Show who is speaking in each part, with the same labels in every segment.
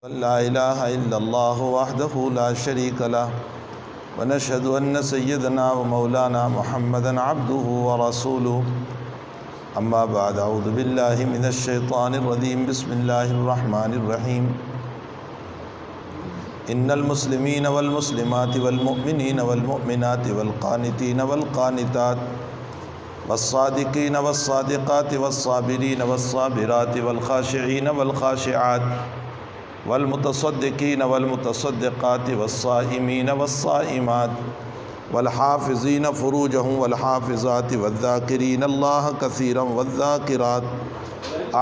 Speaker 1: لا الہ الا اللہ وحدہ لا شریک لہ ونشہد ان سیدنا و مولانا محمدا عبدہ ورسولہ اما بعد اعوذ باللہ من الشیطان الرجیم بسم اللہ الرحمن الرحیم ان المسلمین والمسلمات والمؤمنین والمؤمنات والقانتین والقانتات والصادقین والصادقات والصابرین والصابرات والخاشعین والخاشعات والمتصدقین والمتصدقات والصائمین والصائمات والحافظین فروجهم والحافظات والذاکرین اللہ کثیرا والذاکرات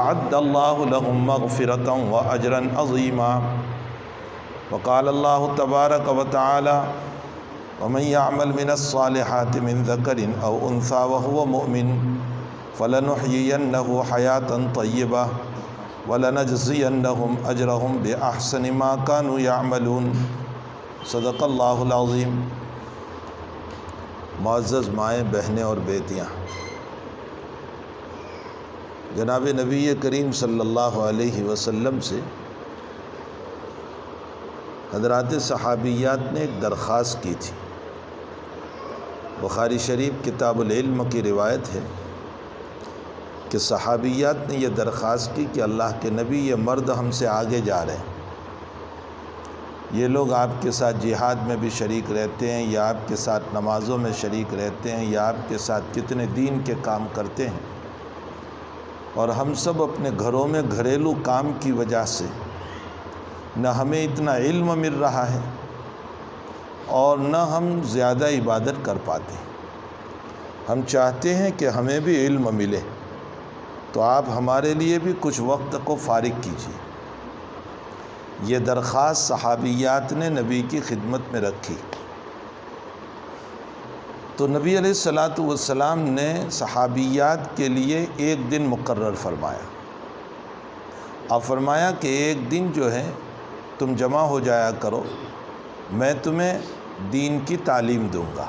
Speaker 1: اعد اللہ لهم مغفرتا واجرا عظیما وقال اللہ تبارک وتعالی ومن يعمل من الصالحات من ذکر او انثى وهو مؤمن فلنحيينه حیاتا طیبہ وَلَنَجْزِيَنَّهُمْ أَجْرَهُمْ بِأَحْسَنِ مَا كَانُوا يَعْمَلُونَ صدق اللہ العظیم۔ معزز مائیں، بہنیں اور بیٹیاں، جناب نبی کریم صلی اللہ علیہ وسلم سے حضرات صحابیات نے ایک درخواست کی تھی۔ بخاری شریف کتاب العلم کی روایت ہے کہ صحابیات نے یہ درخواست کی کہ اللہ کے نبی، یہ مرد ہم سے آگے جا رہے ہیں، یہ لوگ آپ کے ساتھ جہاد میں بھی شریک رہتے ہیں، یا آپ کے ساتھ نمازوں میں شریک رہتے ہیں، یا آپ کے ساتھ کتنے دین کے کام کرتے ہیں، اور ہم سب اپنے گھروں میں گھریلو کام کی وجہ سے نہ ہمیں اتنا علم مل رہا ہے اور نہ ہم زیادہ عبادت کر پاتے ہیں۔ ہم چاہتے ہیں کہ ہمیں بھی علم ملے، تو آپ ہمارے لیے بھی کچھ وقت کو فارغ کیجیے۔ یہ درخواست صحابیات نے نبی کی خدمت میں رکھی، تو نبی علیہ السلام نے صحابیات کے لیے ایک دن مقرر فرمایا، اور فرمایا کہ ایک دن جو ہے تم جمع ہو جایا کرو، میں تمہیں دین کی تعلیم دوں گا۔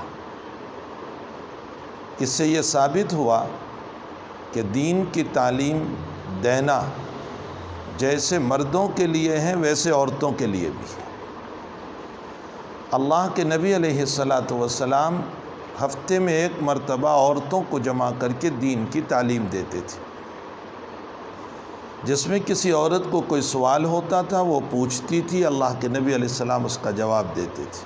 Speaker 1: اس سے یہ ثابت ہوا کہ دین کی تعلیم دینا جیسے مردوں کے لیے ہے ویسے عورتوں کے لیے بھی ہے۔ اللہ کے نبی علیہ السلام ہفتے میں ایک مرتبہ عورتوں کو جمع کر کے دین کی تعلیم دیتے تھے، جس میں کسی عورت کو کوئی سوال ہوتا تھا وہ پوچھتی تھی، اللہ کے نبی علیہ السلام اس کا جواب دیتے تھے۔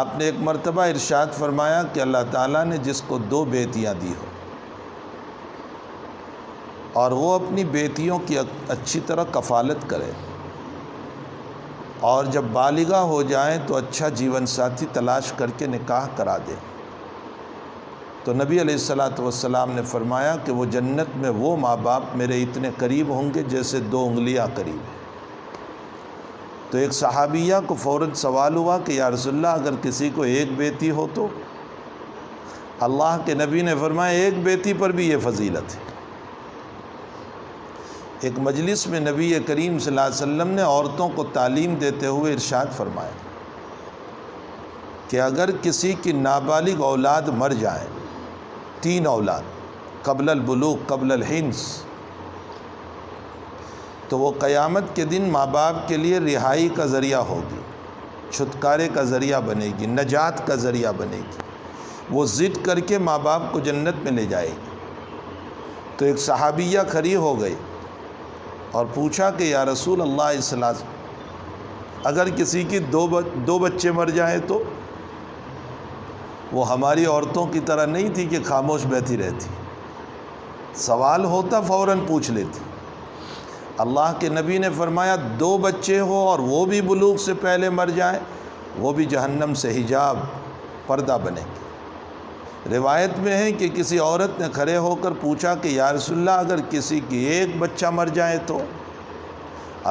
Speaker 1: آپ نے ایک مرتبہ ارشاد فرمایا کہ اللہ تعالیٰ نے جس کو 2 بیٹیاں دی ہو اور وہ اپنی بیٹیوں کی اچھی طرح کفالت کرے، اور جب بالغہ ہو جائیں تو اچھا جیون ساتھی تلاش کر کے نکاح کرا دے، تو نبی علیہ السلام نے فرمایا کہ وہ جنت میں وہ ماں باپ میرے اتنے قریب ہوں گے جیسے 2 انگلیاں قریب ہیں۔ تو ایک صحابیہ کو فوراً سوال ہوا کہ یا رسول اللہ، اگر کسی کو ایک بیٹی ہو تو؟ اللہ کے نبی نے فرمایا ایک بیٹی پر بھی یہ فضیلت ہے۔ ایک مجلس میں نبی کریم صلی اللہ علیہ وسلم نے عورتوں کو تعلیم دیتے ہوئے ارشاد فرمایا کہ اگر کسی کی نابالغ اولاد مر جائیں، 3 اولاد قبل البلوغ قبل الحنس، تو وہ قیامت کے دن ماں باپ کے لیے رہائی کا ذریعہ ہوگی، چھٹکارے کا ذریعہ بنے گی، نجات کا ذریعہ بنے گی، وہ ضد کر کے ماں باپ کو جنت میں لے جائے گی۔ تو ایک صحابیہ کھڑی ہو گئی اور پوچھا کہ یا رسول اللہ اگر کسی کی 2 بچے مر جائیں تو؟ وہ ہماری عورتوں کی طرح نہیں تھی کہ خاموش بیٹھی رہتی، سوال ہوتا فوراً پوچھ لیتی۔ اللہ کے نبی نے فرمایا 2 بچے ہو اور وہ بھی بلوغ سے پہلے مر جائیں، وہ بھی جہنم سے حجاب پردہ بنے گی۔ روایت میں ہے کہ کسی عورت نے کھڑے ہو کر پوچھا کہ یا رسول اللہ اگر کسی کی 1 بچہ مر جائے تو؟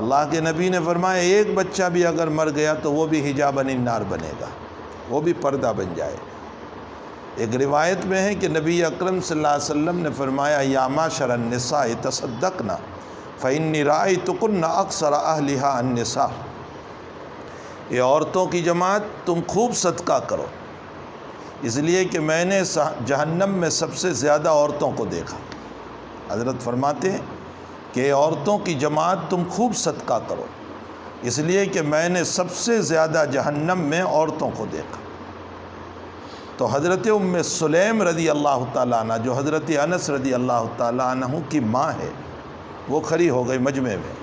Speaker 1: اللہ کے نبی نے فرمایا 1 بچہ بھی اگر مر گیا تو وہ بھی حجاب النار بنے گا، وہ بھی پردہ بن جائے گا۔ ایک روایت میں ہے کہ نبی اکرم صلی اللہ علیہ وسلم نے فرمایا یا معشر النساء تصدقنا فإنی رأیتکن اکثر اہلہا النساء، یہ عورتوں کی جماعت تم خوب صدقہ کرو، اس لیے کہ میں نے جہنم میں سب سے زیادہ عورتوں کو دیکھا۔ حضرت فرماتے ہیں کہ عورتوں کی جماعت تم خوب صدقہ کرو، اس لیے کہ میں نے سب سے زیادہ جہنم میں عورتوں کو دیکھا۔ تو حضرت ام سلیم رضی اللہ تعالیٰ عنہ، جو حضرت انس رضی اللہ تعالیٰ عنہ کی ماں ہے، وہ کھڑی ہو گئی مجمع میں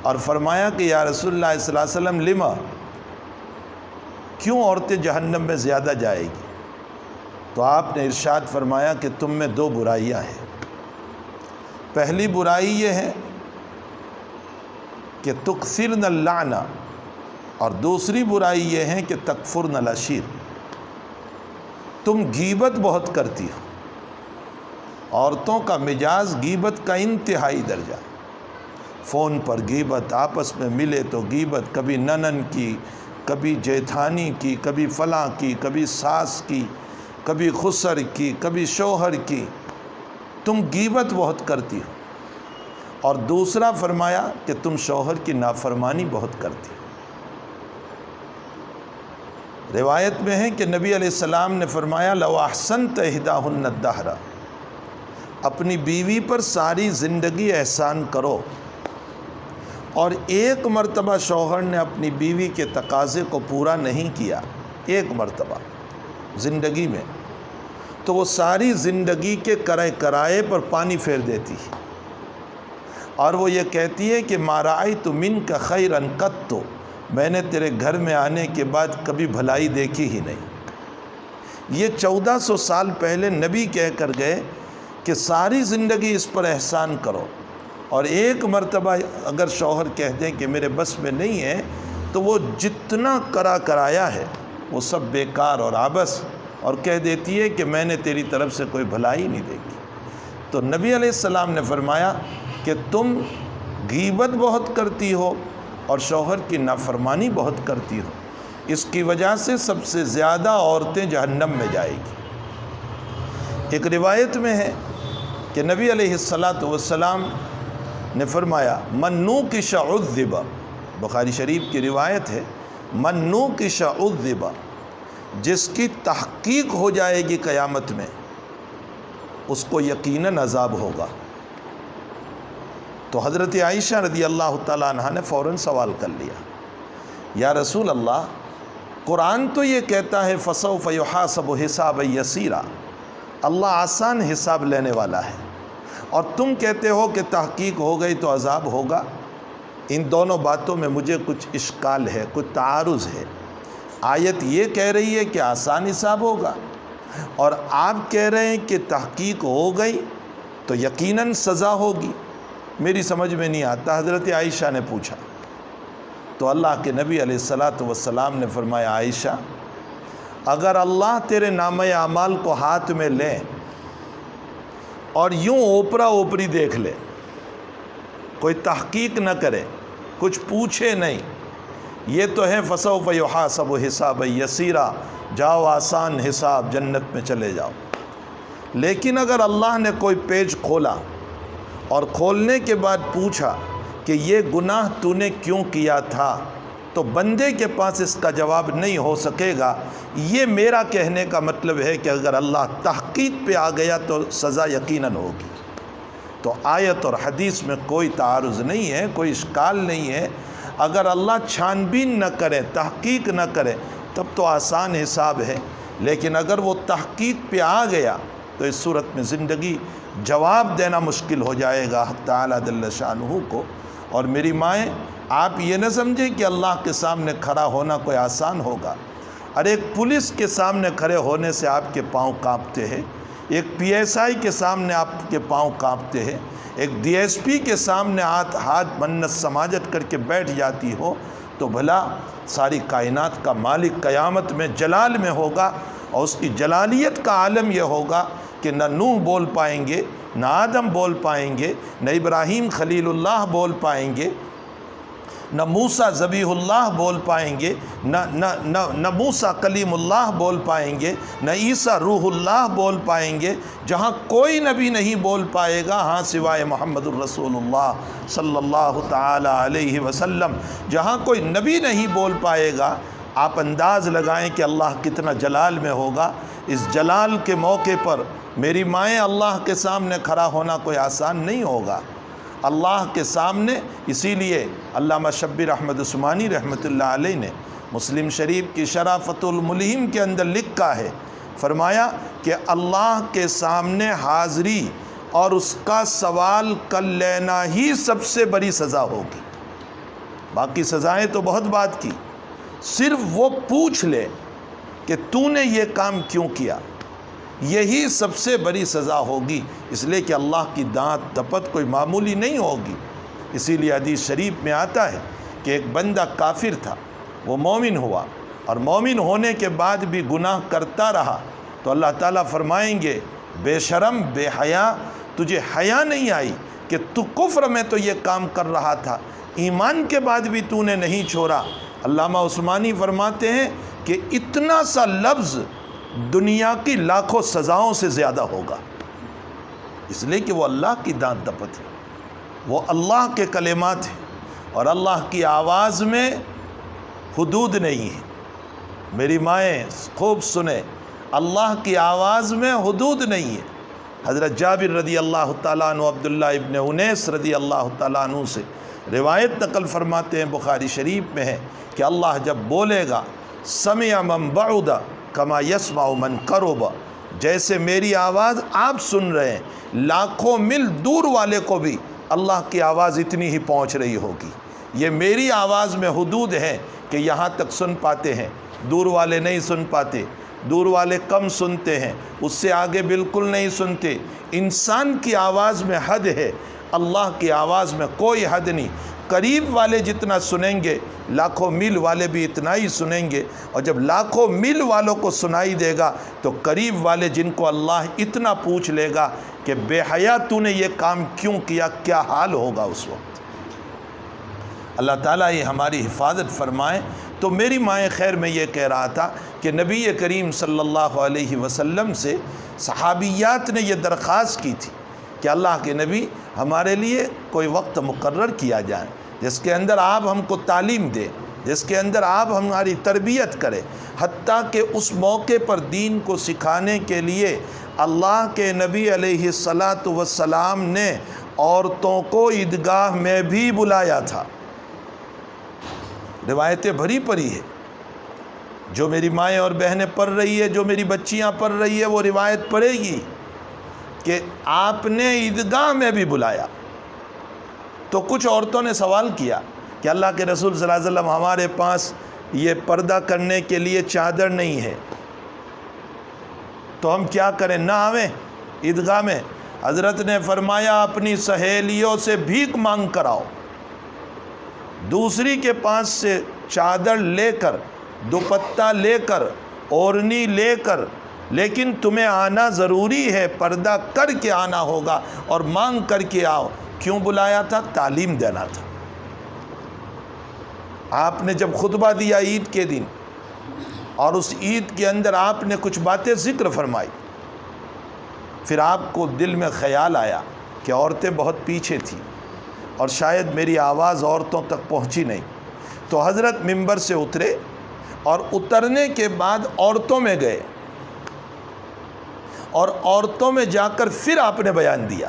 Speaker 1: اور فرمایا کہ یا رسول اللہ صلی اللہ علیہ وسلم لما، کیوں عورتیں جہنم میں زیادہ جائے گی؟ تو آپ نے ارشاد فرمایا کہ تم میں دو برائیاں ہیں۔ پہلی برائی یہ ہے کہ تکثرن اللعنہ، اور دوسری برائی یہ ہے کہ تکفرن العشیر، تم غیبت بہت کرتی ہو۔ عورتوں کا مزاج غیبت کا انتہائی درجہ، فون پر غیبت، آپس میں ملے تو غیبت، کبھی ننن کی، کبھی جیٹھانی کی، کبھی فلاں کی، کبھی ساس کی، کبھی خسر کی، کبھی شوہر کی، تم غیبت بہت کرتی ہو۔ اور دوسرا فرمایا کہ تم شوہر کی نافرمانی بہت کرتی ہو۔ روایت میں ہے کہ نبی علیہ السلام نے فرمایا لو احسنت احداہن الدہر، اپنی بیوی پر ساری زندگی احسان کرو، اور ایک مرتبہ شوہر نے اپنی بیوی کے تقاضے کو پورا نہیں کیا، ایک مرتبہ زندگی میں، تو وہ ساری زندگی کے کرائے پر پانی پھیر دیتی ہے، اور وہ یہ کہتی ہے کہ ما رأیت منک خیرا قط، میں نے تیرے گھر میں آنے کے بعد کبھی بھلائی دیکھی ہی نہیں۔ یہ 1400 سال پہلے نبی کہہ کر گئے کہ ساری زندگی اس پر احسان کرو، اور ایک مرتبہ اگر شوہر کہہ دیں کہ میرے بس میں نہیں ہے، تو وہ جتنا کرایا ہے وہ سب بیکار اور عبث، اور کہہ دیتی ہے کہ میں نے تیری طرف سے کوئی بھلائی نہیں دیکھی۔ تو نبی علیہ السلام نے فرمایا کہ تم غیبت بہت کرتی ہو اور شوہر کی نافرمانی بہت کرتی ہو، اس کی وجہ سے سب سے زیادہ عورتیں جہنم میں جائے گی۔ ایک روایت میں ہے کہ نبی علیہ السلام نے فرمایا من نوقش عذب، بخاری شریف کی روایت ہے، من نوقش عذب، جس کی تحقیق ہو جائے گی قیامت میں اس کو یقیناً عذاب ہوگا۔ تو حضرت عائشہ رضی اللہ تعالیٰ عنہ نے فوراً سوال کر لیا، یا رسول اللہ، قرآن تو یہ کہتا ہے فسوف یحاسب حسابا یسیرا، اللہ آسان حساب لینے والا ہے، اور تم کہتے ہو کہ تحقیق ہو گئی تو عذاب ہوگا۔ ان دونوں باتوں میں مجھے کچھ اشکال ہے، کچھ تعارض ہے۔ آیت یہ کہہ رہی ہے کہ آسان حساب ہوگا، اور آپ کہہ رہے ہیں کہ تحقیق ہو گئی تو یقیناً سزا ہوگی، میری سمجھ میں نہیں آتا۔ حضرت عائشہ نے پوچھا تو اللہ کے نبی علیہ السلام نے فرمایا، عائشہ، اگر اللہ تیرے نامہ اعمال کو ہاتھ میں لے اور یوں اوپرا اوپری دیکھ لے، کوئی تحقیق نہ کرے، کچھ پوچھے نہیں، یہ تو ہے فسوف یحاسب حسابا یسیرا، جاؤ آسان حساب، جنت میں چلے جاؤ۔ لیکن اگر اللہ نے کوئی پیج کھولا اور کھولنے کے بعد پوچھا کہ یہ گناہ تو نے کیوں کیا تھا، تو بندے کے پاس اس کا جواب نہیں ہو سکے گا۔ یہ میرا کہنے کا مطلب ہے کہ اگر اللہ تحقیق پہ آ گیا تو سزا یقیناً ہوگی۔ تو آیت اور حدیث میں کوئی تعارض نہیں ہے، کوئی اشکال نہیں ہے۔ اگر اللہ چھان بین نہ کرے، تحقیق نہ کرے، تب تو آسان حساب ہے، لیکن اگر وہ تحقیق پہ آ گیا تو اس صورت میں زندگی جواب دینا مشکل ہو جائے گا حق تعالیٰ جل شانہ کو۔ اور میری مائیں، آپ یہ نہ سمجھیں کہ اللہ کے سامنے کھڑا ہونا کوئی آسان ہوگا۔ اور ایک پولیس کے سامنے کھڑے ہونے سے آپ کے پاؤں کانپتے ہیں، ایک پی ایس آئی کے سامنے آپ کے پاؤں کانپتے ہیں، ایک ڈی ایس پی کے سامنے ہاتھ منت سماجت کر کے بیٹھ جاتی ہو، تو بھلا ساری کائنات کا مالک قیامت میں جلال میں ہوگا، اور اس کی جلالیت کا عالم یہ ہوگا کہ نہ نوح بول پائیں گے، نہ آدم بول پائیں گے، نہ ابراہیم خلیل اللہ بول پائیں گے، نہ موسیٰ ذبیح اللہ بول پائیں گے، نہ موسیٰ کلیم اللہ بول پائیں گے، نہ عیسیٰ روح اللہ بول پائیں گے۔ جہاں کوئی نبی نہیں بول پائے گا، ہاں سوائے محمد الرسول اللہ صلی اللہ تعالی علیہ وسلم، جہاں کوئی نبی نہیں بول پائے گا، آپ انداز لگائیں کہ اللہ کتنا جلال میں ہوگا۔ اس جلال کے موقع پر میری مائیں، اللہ کے سامنے کھڑا ہونا کوئی آسان نہیں ہوگا۔ اللہ کے سامنے. اسی لیے علامہ شبیر احمد عثمانی رحمۃ اللہ علیہ نے مسلم شریف کی شرح فتح الملہم کے اندر لکھا ہے، فرمایا کہ اللہ کے سامنے حاضری اور اس کا سوال کر لینا ہی سب سے بڑی سزا ہوگی. باقی سزائیں تو بہت بات کی، صرف وہ پوچھ لے کہ تو نے یہ کام کیوں کیا، یہی سب سے بڑی سزا ہوگی. اس لیے کہ اللہ کی دانت دپت کوئی معمولی نہیں ہوگی. اسی لیے حدیث شریف میں آتا ہے کہ ایک بندہ کافر تھا، وہ مومن ہوا، اور مومن ہونے کے بعد بھی گناہ کرتا رہا، تو اللہ تعالیٰ فرمائیں گے بے شرم بے حیا، تجھے حیا نہیں آئی کہ تو کفر میں تو یہ کام کر رہا تھا، ایمان کے بعد بھی تو نے نہیں چھوڑا. علامہ عثمانی فرماتے ہیں کہ اتنا سا لفظ دنیا کی لاکھوں سزاؤں سے زیادہ ہوگا، اس لیے کہ وہ اللہ کی دانت دپت ہے، وہ اللہ کے کلمات ہیں، اور اللہ کی آواز میں حدود نہیں ہے. میری مائیں خوب سنیں، اللہ کی آواز میں حدود نہیں ہے. حضرت جابر رضی اللہ تعالیٰ عنہ عبداللہ ابن انیس رضی اللہ تعالیٰ عنہ سے روایت نقل فرماتے ہیں، بخاری شریف میں ہے کہ اللہ جب بولے گا سمع من بعد کما یسمع من قرب، جیسے میری آواز آپ سن رہے ہیں، لاکھوں میل دور والے کو بھی اللہ کی آواز اتنی ہی پہنچ رہی ہوگی. یہ میری آواز میں حدود ہے کہ یہاں تک سن پاتے ہیں، دور والے نہیں سن پاتے، دور والے کم سنتے ہیں، اس سے آگے بالکل نہیں سنتے. انسان کی آواز میں حد ہے، اللہ کی آواز میں کوئی حد نہیں. قریب والے جتنا سنیں گے لاکھوں میل والے بھی اتنا ہی سنیں گے، اور جب لاکھوں میل والوں کو سنائی دے گا تو قریب والے جن کو اللہ اتنا پوچھ لے گا کہ بے حیا تو نے یہ کام کیوں کیا، کیا حال ہوگا اس وقت. اللہ تعالیٰ یہ ہماری حفاظت فرمائے. تو میری مائیں خیر میں یہ کہہ رہا تھا کہ نبی کریم صلی اللہ علیہ وسلم سے صحابیات نے یہ درخواست کی تھی کہ اللہ کے نبی ہمارے لیے کوئی وقت مقرر کیا جائے جس کے اندر آپ ہم کو تعلیم دیں، جس کے اندر آپ ہماری تربیت کریں. حتیٰ کہ اس موقع پر دین کو سکھانے کے لیے اللہ کے نبی علیہ الصلاۃ والسلام نے عورتوں کو عیدگاہ میں بھی بلایا تھا. روایتیں بھری پڑی ہے، جو میری مائیں اور بہنیں پڑھ رہی ہے، جو میری بچیاں پڑھ رہی ہے، وہ روایت پڑھے گی کہ آپ نے عیدگاہ میں بھی بلایا. تو کچھ عورتوں نے سوال کیا کہ اللہ کے رسول صلی اللہ علیہ وسلم ہمارے پاس یہ پردہ کرنے کے لیے چادر نہیں ہے تو ہم کیا کریں، نہ آویں عیدگاہ میں. حضرت نے فرمایا اپنی سہیلیوں سے بھیک مانگ کر آؤ، دوسری کے پاس سے چادر لے کر، دوپٹہ لے کر، اوڑھنی لے کر، لیکن تمہیں آنا ضروری ہے، پردہ کر کے آنا ہوگا اور مانگ کر کے آؤ. کیوں بلایا تھا؟ تعلیم دینا تھا. آپ نے جب خطبہ دیا عید کے دن، اور اس عید کے اندر آپ نے کچھ باتیں ذکر فرمائی، پھر آپ کو دل میں خیال آیا کہ عورتیں بہت پیچھے تھیں اور شاید میری آواز عورتوں تک پہنچی نہیں. تو حضرت منبر سے اترے، اور اترنے کے بعد عورتوں میں گئے، اور عورتوں میں جا کر پھر آپ نے بیان دیا،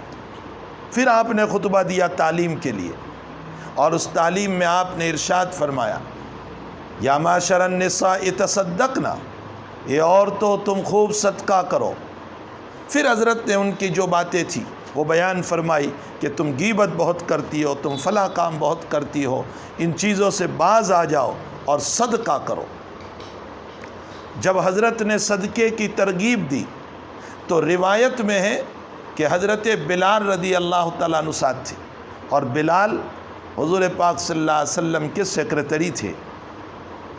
Speaker 1: پھر آپ نے خطبہ دیا تعلیم کے لیے. اور اس تعلیم میں آپ نے ارشاد فرمایا یا معاشر النساء تصدقنا، یہ عورتوں تم خوب صدقہ کرو. پھر حضرت نے ان کی جو باتیں تھیں وہ بیان فرمائی کہ تم غیبت بہت کرتی ہو، تم فلاں کام بہت کرتی ہو، ان چیزوں سے باز آ جاؤ اور صدقہ کرو. جب حضرت نے صدقے کی ترغیب دی تو روایت میں ہے کہ حضرت بلال رضی اللہ تعالیٰ عنہ ساتھ تھے، اور بلال حضور پاک صلی اللہ علیہ وسلم کے سیکریٹری تھے.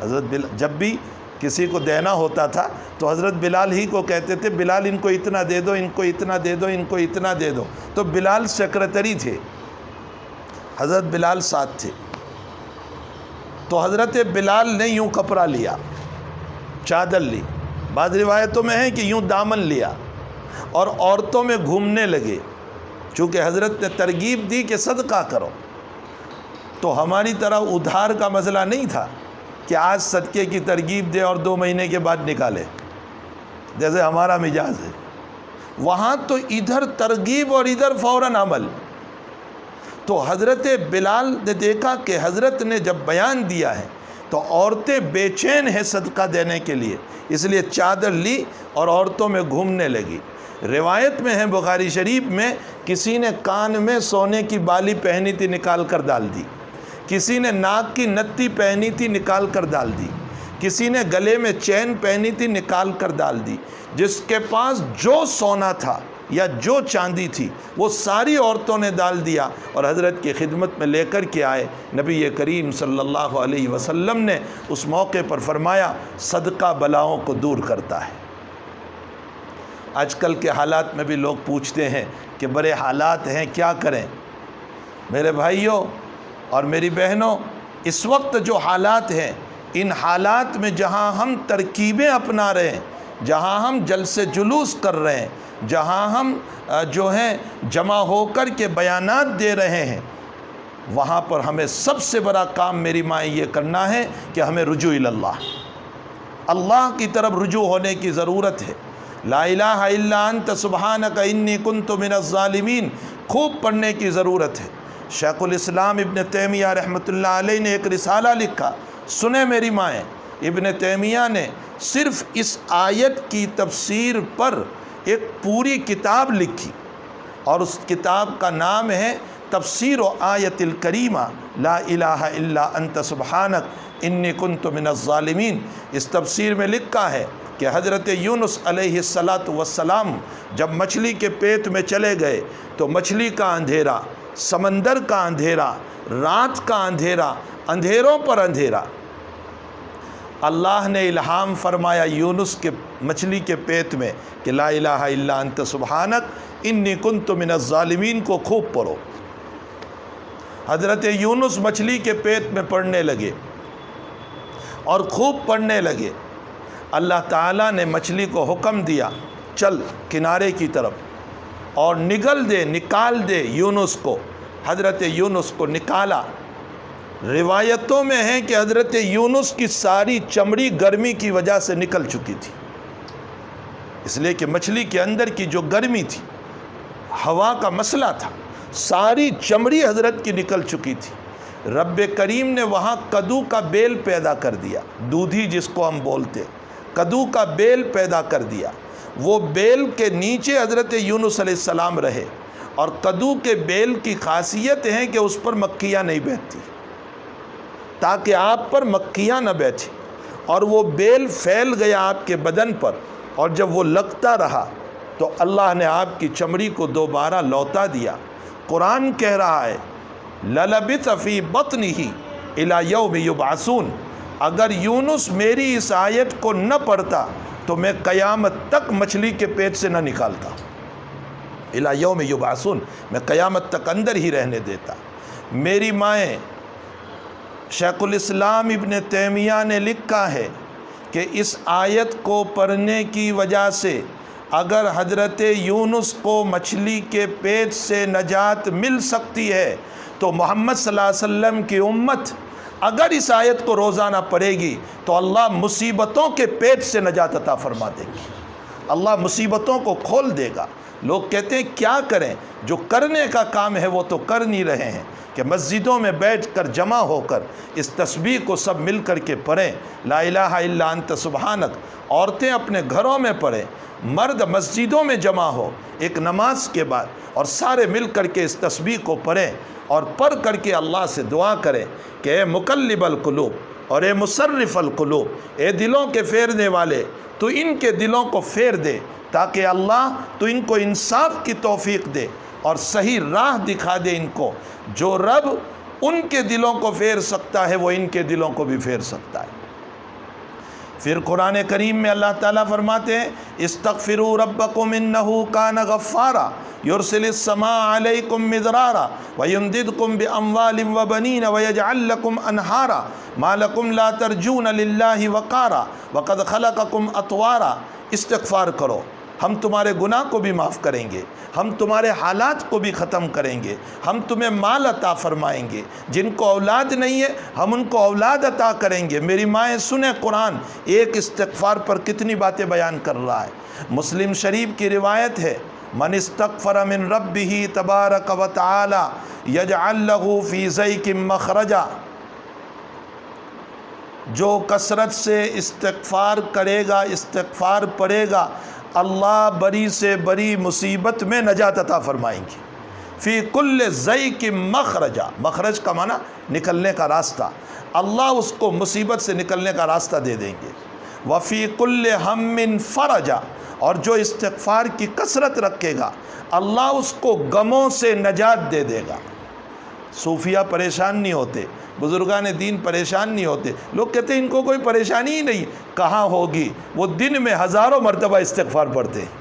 Speaker 1: حضرت بلال جب بھی کسی کو دینا ہوتا تھا تو حضرت بلال ہی کو کہتے تھے بلال ان کو اتنا دے دو، ان کو اتنا دے دو، ان کو اتنا دے دو. تو بلال سیکریٹری تھے، حضرت بلال ساتھ تھے. تو حضرت بلال نے یوں کپڑا لیا، چادر لی، بعض روایتوں میں ہے کہ یوں دامن لیا، اور عورتوں میں گھومنے لگے. چونکہ حضرت نے ترغیب دی کہ صدقہ کرو، تو ہماری طرح ادھار کا مسئلہ نہیں تھا کہ آج صدقے کی ترغیب دے اور 2 مہینے کے بعد نکالے، جیسے ہمارا مزاج ہے. وہاں تو ادھر ترغیب اور ادھر فوراً عمل. تو حضرت بلال نے دیکھا کہ حضرت نے جب بیان دیا ہے تو عورتیں بے چین ہیں صدقہ دینے کے لیے، اس لیے چادر لی اور عورتوں میں گھومنے لگی۔ روایت میں ہے بخاری شریف میں، کسی نے کان میں سونے کی بالی پہنی تھی نکال کر ڈال دی، کسی نے ناک کی نتی پہنی تھی نکال کر ڈال دی، کسی نے گلے میں چین پہنی تھی نکال کر ڈال دی۔ جس کے پاس جو سونا تھا یا جو چاندی تھی وہ ساری عورتوں نے ڈال دیا اور حضرت کی خدمت میں لے کر کے آئے۔ نبی کریم صلی اللہ علیہ وسلم نے اس موقع پر فرمایا صدقہ بلاؤں کو دور کرتا ہے۔ آج کل کے حالات میں بھی لوگ پوچھتے ہیں کہ بڑے حالات ہیں کیا کریں۔ میرے بھائیوں اور میری بہنوں، اس وقت جو حالات ہیں، ان حالات میں جہاں ہم ترکیبیں اپنا رہے ہیں، جہاں ہم جلسے جلوس کر رہے ہیں، جہاں ہم جو ہیں جمع ہو کر کے بیانات دے رہے ہیں، وہاں پر ہمیں سب سے بڑا کام میری ماں یہ کرنا ہے کہ ہمیں رجوع اللہ، اللہ کی طرف رجوع ہونے کی ضرورت ہے۔ لا الہ الا انت سبحانک انی کنت من الظالمین خوب پڑھنے کی ضرورت ہے۔ شیخ الاسلام ابن تیمیہ رحمۃ اللہ علیہ نے ایک رسالہ لکھا، سنیں میری مائیں، ابن تیمیہ نے صرف اس آیت کی تفسیر پر ایک پوری کتاب لکھی، اور اس کتاب کا نام ہے تفسیر آیت الکریمہ لا الہ الا انت سبحانک انی کنت من الظالمین۔ اس تفسیر میں لکھا ہے کہ حضرت یونس علیہ السلام جب مچھلی کے پیٹ میں چلے گئے تو مچھلی کا اندھیرا، سمندر کا اندھیرا، رات کا اندھیرا، اندھیروں پر اندھیرا، اللہ نے الہام فرمایا یونس کے مچھلی کے پیٹ میں کہ لا الہ الا انت سبحانک انی کنت من الظالمین کو خوب پڑھو۔ حضرت یونس مچھلی کے پیٹ میں پڑھنے لگے اور خوب پڑھنے لگے۔ اللہ تعالیٰ نے مچھلی کو حکم دیا چل کنارے کی طرف اور نکال دے یونس کو۔ حضرت یونس کو نکالا۔ روایتوں میں ہے کہ حضرت یونس کی ساری چمڑی گرمی کی وجہ سے نکل چکی تھی، اس لیے کہ مچھلی کے اندر کی جو گرمی تھی، ہوا کا مسئلہ تھا، ساری چمڑی حضرت کی نکل چکی تھی۔ رب کریم نے وہاں کدو کا بیل پیدا کر دیا، دودھی جس کو ہم بولتے، کدو کا بیل پیدا کر دیا۔ وہ بیل کے نیچے حضرت یونس علیہ السلام رہے، اور کدو کے بیل کی خاصیت ہے کہ اس پر مکھیاں نہیں بیٹھتی، تاکہ آپ پر مکھیاں نہ بیٹھیں، اور وہ بیل پھیل گیا آپ کے بدن پر، اور جب وہ لگتا رہا تو اللہ نے آپ کی چمڑی کو دوبارہ لوٹا دیا۔ قرآن کہہ رہا ہے لَلَبِثَ فِي بَطْنِهِ إِلَى يَوْمِ يُبْعَثُونَ، اگر یونس میری اس آیت کو نہ پڑھتا تو میں قیامت تک مچھلی کے پیٹ سے نہ نکالتا، اِلَى يَوْمِ يُبْعَثُونَ، میں قیامت تک اندر ہی رہنے دیتا۔ میری مائیں، شیخ الاسلام ابن تیمیہ نے لکھا ہے کہ اس آیت کو پڑھنے کی وجہ سے اگر حضرت یونس کو مچھلی کے پیٹ سے نجات مل سکتی ہے تو محمد صلی اللہ علیہ وسلم کی امت اگر اس آیت کو روزانہ پڑھے گی تو اللہ مصیبتوں کے پیٹ سے نجات عطا فرما دے گی، اللہ مصیبتوں کو کھول دے گا۔ لوگ کہتے ہیں کیا کریں، جو کرنے کا کام ہے وہ تو کر نہیں رہے ہیں، کہ مسجدوں میں بیٹھ کر جمع ہو کر اس تسبیح کو سب مل کر کے پڑھیں، لا الہ الا انت سبحانک۔ عورتیں اپنے گھروں میں پڑھیں، مرد مسجدوں میں جمع ہو ایک نماز کے بعد، اور سارے مل کر کے اس تسبیح کو پڑھیں، اور پڑھ کر کے اللہ سے دعا کریں کہ اے مقلب القلوب اور اے مصرف القلوب، اے دلوں کے پھیرنے والے، تو ان کے دلوں کو پھیر دے، تاکہ اللہ تو ان کو انصاف کی توفیق دے اور صحیح راہ دکھا دے ان کو۔ جو رب ان کے دلوں کو پھیر سکتا ہے وہ ان کے دلوں کو بھی پھیر سکتا ہے۔ پھر قرآن کریم میں اللہ تعالیٰ فرماتے ہیں استغفروا ربکم انہ کان غفارا یرسل السماء علیکم مدرارا ویمددکم باموال وبنین ویجعل لکم انہارا ما لکم لا ترجون للہ وقارا وقد خلقکم اطوارا۔ استغفار کرو، ہم تمہارے گناہ کو بھی معاف کریں گے، ہم تمہارے حالات کو بھی ختم کریں گے، ہم تمہیں مال عطا فرمائیں گے، جن کو اولاد نہیں ہے ہم ان کو اولاد عطا کریں گے۔ میری مائیں سنیں، قرآن ایک استغفار پر کتنی باتیں بیان کر رہا ہے۔ مسلم شریف کی روایت ہے، من استغفر من ربہ تبارک و تعالی یجعل لہ فی ضیق مخرجا، جو کثرت سے استغفار کرے گا، استغفار پڑھے گا، اللہ بری سے بری مصیبت میں نجات عطا فرمائیں گے۔ فی کل ضیق مخرجا، مخرج کا معنی نکلنے کا راستہ، اللہ اس کو مصیبت سے نکلنے کا راستہ دے دیں گے۔ وفی کل ہم فرجا، اور جو استغفار کی کثرت رکھے گا اللہ اس کو غموں سے نجات دے دے گا۔ صوفیہ پریشان نہیں ہوتے، بزرگان دین پریشان نہیں ہوتے، لوگ کہتے ہیں ان کو کوئی پریشانی ہی نہیں، کہاں ہوگی؟ وہ دن میں ہزاروں مرتبہ استغفار پڑھتے ہیں،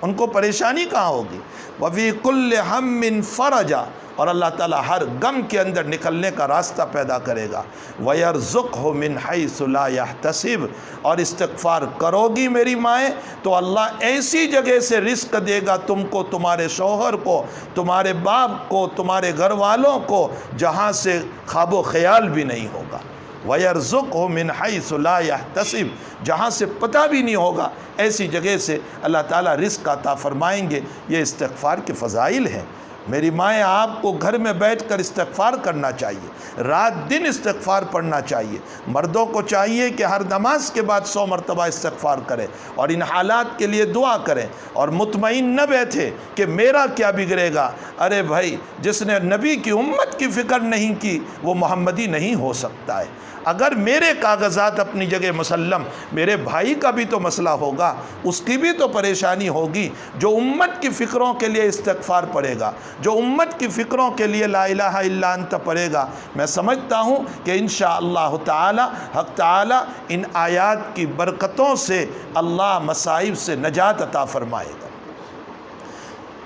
Speaker 1: ان کو پریشانی کہاں ہوگی؟ وفی کل ہم فرجا، اور اللہ تعالیٰ ہر غم کے اندر نکلنے کا راستہ پیدا کرے گا۔ وَيَرْزُقْهُ مِنْ حَيْثُ لَا يَحْتَسِبُ، اور استغفار کرو گی میری مائیں تو اللہ ایسی جگہ سے رزق دے گا تم کو، تمہارے شوہر کو، تمہارے باپ کو، تمہارے گھر والوں کو، جہاں سے خواب و خیال بھی نہیں ہوگا۔ وَيَرْزُقْهُ مِنْ حَيْثُ لَا يَحْتَسِبُ، جہاں سے پتہ بھی نہیں ہوگا، ایسی جگہ سے اللہ تعالیٰ رزق عطا فرمائیں گے۔ یہ استغفار کے فضائل ہیں۔ میری مائیں، آپ کو گھر میں بیٹھ کر استغفار کرنا چاہیے، رات دن استغفار پڑھنا چاہیے۔ مردوں کو چاہیے کہ ہر نماز کے بعد 100 مرتبہ استغفار کریں اور ان حالات کے لیے دعا کریں، اور مطمئن نہ بیٹھے کہ میرا کیا بگڑے گا۔ ارے بھائی، جس نے نبی کی امت کی فکر نہیں کی وہ محمدی نہیں ہو سکتا ہے۔ اگر میرے کاغذات اپنی جگہ مسلم، میرے بھائی کا بھی تو مسئلہ ہوگا، اس کی بھی تو پریشانی ہوگی۔ جو امت کی فکروں کے لیے استغفار پڑھے گا، جو امت کی فکروں کے لیے لا الہ الا انت پڑھے گا، میں سمجھتا ہوں کہ انشاءاللہ تعالی حق تعالی ان آیات کی برکتوں سے اللہ مصائب سے نجات عطا فرمائے گا۔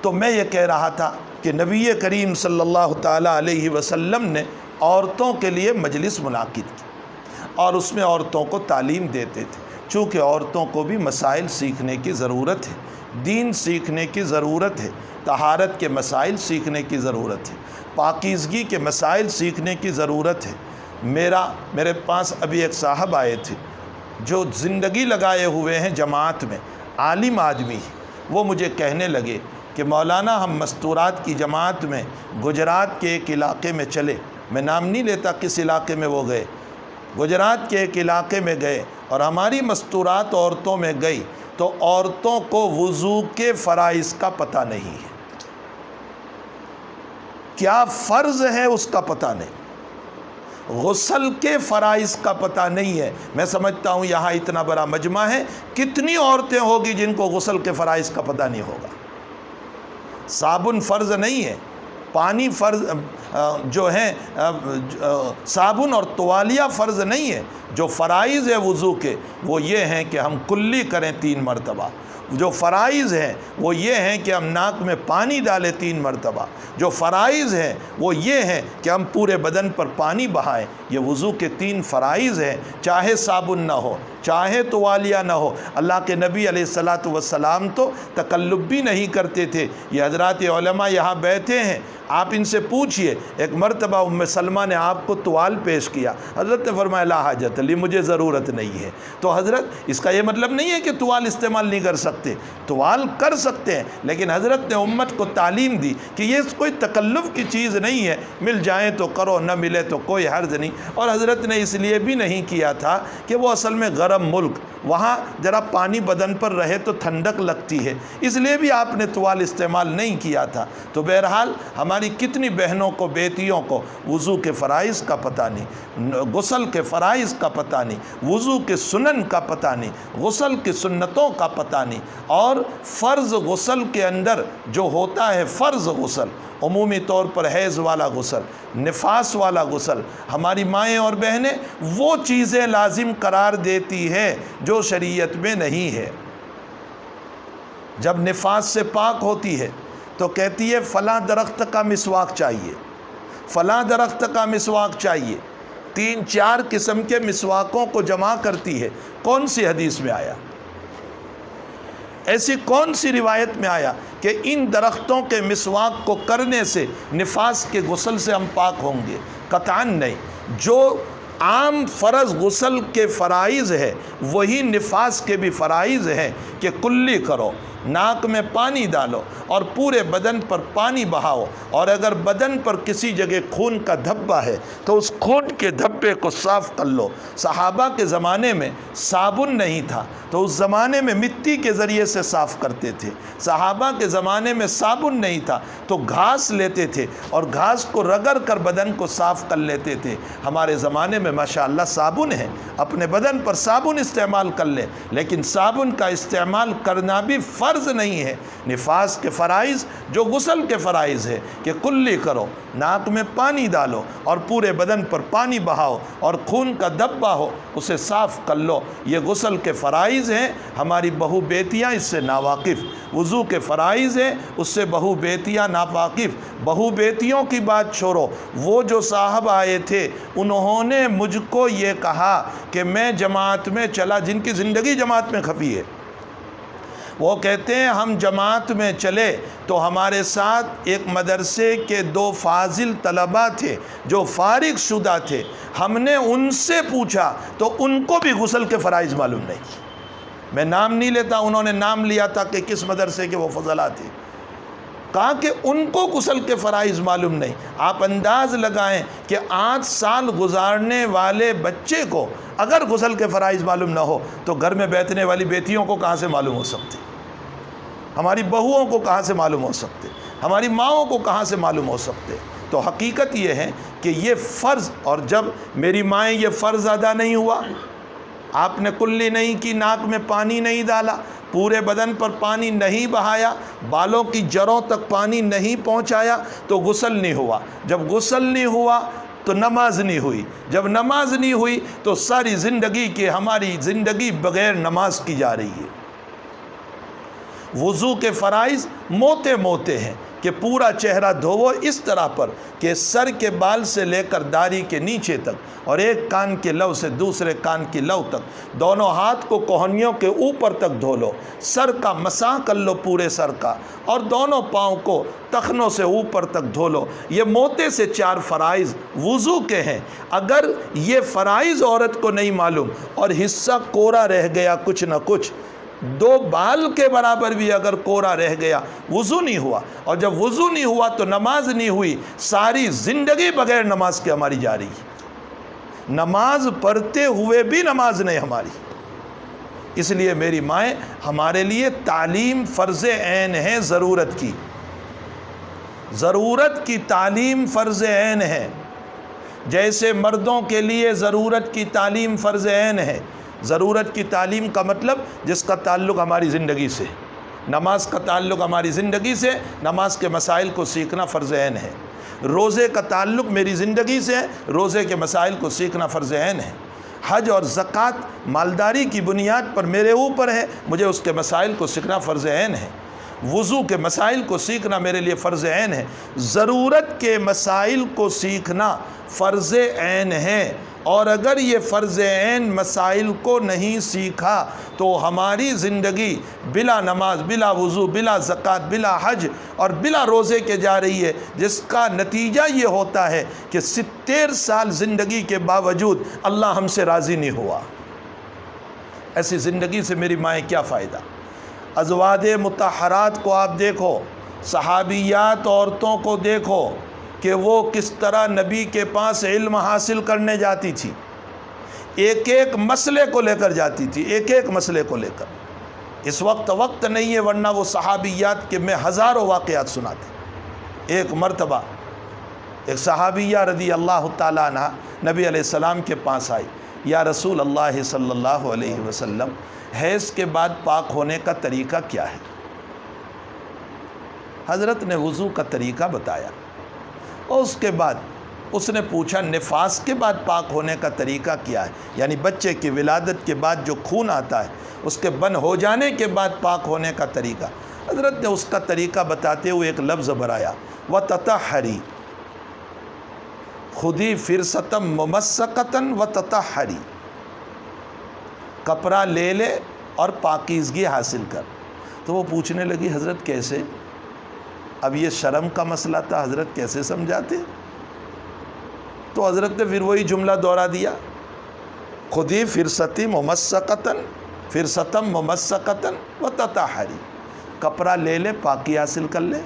Speaker 1: تو میں یہ کہہ رہا تھا کہ نبی کریم صلی اللہ تعالی علیہ وسلم نے عورتوں کے لیے مجلس منعقد کی اور اس میں عورتوں کو تعلیم دیتے تھے، چونکہ عورتوں کو بھی مسائل سیکھنے کی ضرورت ہے، دین سیکھنے کی ضرورت ہے، طہارت کے مسائل سیکھنے کی ضرورت ہے، پاکیزگی کے مسائل سیکھنے کی ضرورت ہے۔ میرے پاس ابھی ایک صاحب آئے تھے جو زندگی لگائے ہوئے ہیں جماعت میں، عالم آدمی، وہ مجھے کہنے لگے کہ مولانا ہم مستورات کی جماعت میں گجرات کے ایک علاقے میں چلے، میں نام نہیں لیتا کس علاقے میں وہ گئے، گجرات کے ایک علاقے میں گئے اور ہماری مستورات عورتوں میں گئی تو عورتوں کو وضو کے فرائض کا پتہ نہیں ہے، کیا فرض ہے اس کا پتہ نہیں، غسل کے فرائض کا پتہ نہیں ہے۔ میں سمجھتا ہوں یہاں اتنا بڑا مجمع ہے، کتنی عورتیں ہوگی جن کو غسل کے فرائض کا پتہ نہیں ہوگا۔ صابن فرض نہیں ہے، پانی فرض جو ہے، صابن اور توالیہ فرض نہیں ہے۔ جو فرائض ہے وضو کے وہ یہ ہیں کہ ہم کلی کریں 3 مرتبہ، جو فرائض ہیں وہ یہ ہیں کہ ہم ناک میں پانی ڈالیں 3 مرتبہ، جو فرائض ہیں وہ یہ ہیں کہ ہم پورے بدن پر پانی بہائیں۔ یہ وضو کے 3 فرائض ہیں، چاہے صابن نہ ہو، چاہے توالیہ نہ ہو۔ اللہ کے نبی علیہ السلام تو تکلف بھی نہیں کرتے تھے۔ یہ حضرات علماء یہاں بیٹھے ہیں، آپ ان سے پوچھئے، ایک مرتبہ ام سلمہ نے آپ کو توال پیش کیا، حضرت نے فرمایا لا حاجت لی، مجھے ضرورت نہیں ہے۔ تو حضرت، اس کا یہ مطلب نہیں ہے کہ توال استعمال نہیں کر سکتے، توال کر سکتے ہیں، لیکن حضرت نے امت کو تعلیم دی کہ یہ کوئی تکلف کی چیز نہیں ہے، مل جائیں تو کرو، نہ ملے تو کوئی حرج نہیں۔ اور حضرت نے اس لیے بھی نہیں کیا تھا کہ وہ اصل میں گرم ملک، وہاں ذرا پانی بدن پر رہے تو ٹھنڈک لگتی ہے، اس لیے بھی آپ نے توال استعمال نہیں کیا تھا۔ تو بہرحال ہماری کتنی بہنوں کو، بیٹیوں کو وضو کے فرائض کا پتہ نہیں، غسل کے فرائض کا پتہ نہیں، وضو کے سنن کا پتہ نہیں، غسل کی سنتوں کا پتہ نہیں۔ اور فرض غسل کے اندر جو ہوتا ہے فرض غسل، عمومی طور پر حیض والا غسل، نفاس والا غسل، ہماری مائیں اور بہنیں وہ چیزیں لازم قرار دیتی ہے جو شریعت میں نہیں ہے۔ جب نفاس سے پاک ہوتی ہے تو کہتی ہے فلاں درخت کا مسواک چاہیے، فلاں درخت کا مسواک چاہیے، 3-4 قسم کے مسواکوں کو جمع کرتی ہے۔ کون سی حدیث میں آیا؟ ایسی کون سی روایت میں آیا کہ ان درختوں کے مسواک کو کرنے سے نفاس کے غسل سے ہم پاک ہوں گے؟ قطعاً نہیں۔ جو عام فرض غسل کے فرائض ہے وہی نفاس کے بھی فرائض ہیں کہ کلی کرو، ناک میں پانی ڈالو اور پورے بدن پر پانی بہاؤ، اور اگر بدن پر کسی جگہ خون کا دھبا ہے تو اس خون کے دھبے کو صاف کر لو۔ صحابہ کے زمانے میں صابن نہیں تھا تو اس زمانے میں مٹی کے ذریعے سے صاف کرتے تھے۔ صحابہ کے زمانے میں صابن نہیں تھا تو گھاس لیتے تھے اور گھاس کو رگڑ کر بدن کو صاف کر لیتے تھے۔ ہمارے زمانے میں ماشاءاللہ صابن ہے، اپنے بدن پر صابن استعمال کر لیں، لیکن صابن کا استعمال کرنا بھی فرض نہیں ہے۔ نفاس کے فرائض جو غسل کے فرائض ہے کہ کلی کرو، ناک میں پانی ڈالو اور پورے بدن پر پانی بہاؤ، اور خون کا دھبا ہو اسے صاف کر لو، یہ غسل کے فرائض ہیں۔ ہماری بہو بیٹیاں اس سے ناواقف۔ وضو کے فرائض ہیں، اس سے بہو بیٹیاں ناواقف۔ بہو بیٹیوں کی بات چھوڑو، وہ جو صاحب آئے تھے انہوں نے مجھ کو یہ کہا کہ میں جماعت میں چلا، جن کی زندگی جماعت میں کھپی ہے، وہ کہتے ہیں ہم جماعت میں چلے تو ہمارے ساتھ ایک مدرسے کے 2 فاضل طلبہ تھے جو فارغ شدہ تھے۔ ہم نے ان سے پوچھا تو ان کو بھی غسل کے فرائض معلوم نہیں۔ میں نام نہیں لیتا، انہوں نے نام لیا تھا کہ کس مدرسے کے وہ فضلاء تھے۔ کہا کہ ان کو غسل کے فرائض معلوم نہیں۔ آپ انداز لگائیں کہ 8 سال گزارنے والے بچے کو اگر غسل کے فرائض معلوم نہ ہو تو گھر میں بیٹھنے والی بیٹیوں کو کہاں سے معلوم ہو سکتے، ہماری بہوؤں کو کہاں سے معلوم ہو سکتے، ہماری ماؤں کو کہاں سے معلوم ہو سکتے۔ تو حقیقت یہ ہے کہ یہ فرض، اور جب میری مائیں یہ فرض ادا نہیں ہوا، آپ نے کلی نہیں کی، ناک میں پانی نہیں ڈالا، پورے بدن پر پانی نہیں بہایا، بالوں کی جڑوں تک پانی نہیں پہنچایا تو غسل نہیں ہوا۔ جب غسل نہیں ہوا تو نماز نہیں ہوئی، جب نماز نہیں ہوئی تو ساری زندگی کی ہماری زندگی بغیر نماز کی جا رہی ہے۔ وضو کے فرائض موتے موتے ہیں کہ پورا چہرہ دھوو اس طرح پر کہ سر کے بال سے لے کر داڑھی کے نیچے تک، اور ایک کان کے لو سے دوسرے کان کی لو تک، دونوں ہاتھ کو کوہنیوں کے اوپر تک دھو لو، سر کا مسح کر لو پورے سر کا، اور دونوں پاؤں کو ٹخنوں سے اوپر تک دھو لو۔ یہ موتے سے 4 فرائض وضو کے ہیں۔ اگر یہ فرائض عورت کو نہیں معلوم اور حصہ کوڑا رہ گیا کچھ نہ کچھ، 2 بال کے برابر بھی اگر کوڑا رہ گیا، وضو نہیں ہوا، اور جب وضو نہیں ہوا تو نماز نہیں ہوئی، ساری زندگی بغیر نماز کے ہماری جا رہی ہے۔ نماز پڑھتے ہوئے بھی نماز نہیں ہماری۔ اس لیے میری مائیں، ہمارے لیے تعلیم فرض عین ہے، ضرورت کی تعلیم فرض عین ہے۔ جیسے مردوں کے لیے ضرورت کی تعلیم فرض عین ہے۔ ضرورت کی تعلیم کا مطلب جس کا تعلق ہماری زندگی سے، نماز کا تعلق ہماری زندگی سے، نماز کے مسائل کو سیکھنا فرض عین ہے۔ روزے کا تعلق میری زندگی سے ہے، روزے کے مسائل کو سیکھنا فرض عین ہے۔ حج اور زکوٰۃ مالداری کی بنیاد پر میرے اوپر ہے، مجھے اس کے مسائل کو سیکھنا فرض عین ہے۔ وضو کے مسائل کو سیکھنا میرے لیے فرض عین ہے۔ ضرورت کے مسائل کو سیکھنا فرض عین ہے، اور اگر یہ فرض عین مسائل کو نہیں سیکھا تو ہماری زندگی بلا نماز، بلا وضو، بلا زکوٰۃ، بلا حج اور بلا روزے کے جا رہی ہے، جس کا نتیجہ یہ ہوتا ہے کہ 70 سال زندگی کے باوجود اللہ ہم سے راضی نہیں ہوا۔ ایسی زندگی سے میری مائیں کیا فائدہ؟ ازواج مطہرات کو آپ دیکھو، صحابیات عورتوں کو دیکھو کہ وہ کس طرح نبی کے پاس علم حاصل کرنے جاتی تھی، ایک ایک مسئلے کو لے کر جاتی تھی، ایک ایک مسئلے کو لے کر۔ اس وقت نہیں ہے، ورنہ وہ صحابیات کے میں ہزاروں واقعات سناتے۔ ایک مرتبہ ایک صحابیہ رضی اللہ تعالیٰ عنہ نبی علیہ السلام کے پاس آئی، یا رسول اللہ صلی اللہ علیہ وسلم، حیض کے بعد پاک ہونے کا طریقہ کیا ہے؟ حضرت نے وضو کا طریقہ بتایا، اور اس کے بعد اس نے پوچھا نفاس کے بعد پاک ہونے کا طریقہ کیا ہے، یعنی بچے کی ولادت کے بعد جو خون آتا ہے اس کے بند ہو جانے کے بعد پاک ہونے کا طریقہ۔ حضرت نے اس کا طریقہ بتاتے ہوئے ایک لفظ بڑھایا، وَتَطَحَّرِي، خُذِي فِرْسَةً مُمَسَّقَةً وَتَطَحَّرِي، کپڑا لے لے اور پاکیزگی حاصل کر۔ تو وہ پوچھنے لگی حضرت کیسے؟ اب یہ شرم کا مسئلہ تھا، حضرت کیسے سمجھاتے؟ تو حضرت نے پھر وہی جملہ دوہرا دیا، خودی فرصتی ممسقتاً فرصتم ممسقتاً وتطہری، کپڑا لے لے پاکی حاصل کر لے۔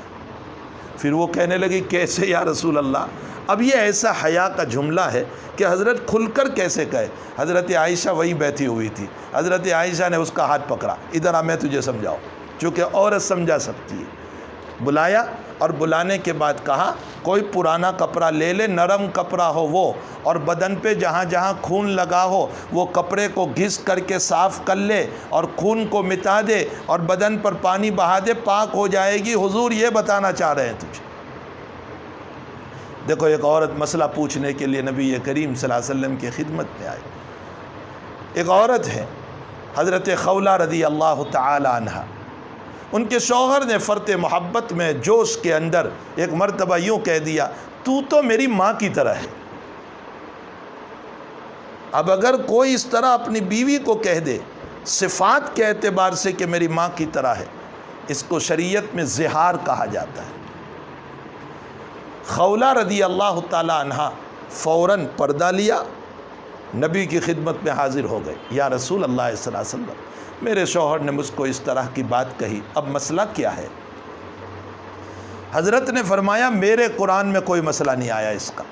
Speaker 1: پھر وہ کہنے لگی کیسے یا رسول اللہ؟ اب یہ ایسا حیا کا جملہ ہے کہ حضرت کھل کر کیسے کہے؟ حضرت عائشہ وہیں بیٹھی ہوئی تھی، حضرت عائشہ نے اس کا ہاتھ پکڑا، ادھر آ میں تجھے سمجھاؤں، چونکہ عورت سمجھا سکتی ہے۔ بلایا اور بلانے کے بعد کہا کوئی پرانا کپڑا لے لے، نرم کپڑا ہو وہ، اور بدن پہ جہاں جہاں خون لگا ہو وہ کپڑے کو گھس کر کے صاف کر لے اور خون کو مٹا دے اور بدن پر پانی بہا دے، پاک ہو جائے گی۔ حضور یہ بتانا چاہ رہے ہیں تجھے۔ دیکھو ایک عورت مسئلہ پوچھنے کے لیے نبی کریم صلی اللہ علیہ وسلم کی خدمت میں آئی۔ ایک عورت ہے حضرت خولہ رضی اللہ تعالی عنہ، ان کے شوہر نے فرط محبت میں جوش کے اندر ایک مرتبہ یوں کہہ دیا تو تو میری ماں کی طرح ہے۔ اب اگر کوئی اس طرح اپنی بیوی کو کہہ دے صفات کے اعتبار سے کہ میری ماں کی طرح ہے، اس کو شریعت میں زہار کہا جاتا ہے۔ خولہ رضی اللہ تعالی عنہ فوراً پردہ لیا، نبی کی خدمت میں حاضر ہو گئے۔ یا رسول اللہ صلی اللہ علیہ وسلم، میرے شوہر نے مجھ کو اس طرح کی بات کہی، اب مسئلہ کیا ہے؟ حضرت نے فرمایا میرے قرآن میں کوئی مسئلہ نہیں آیا اس کا،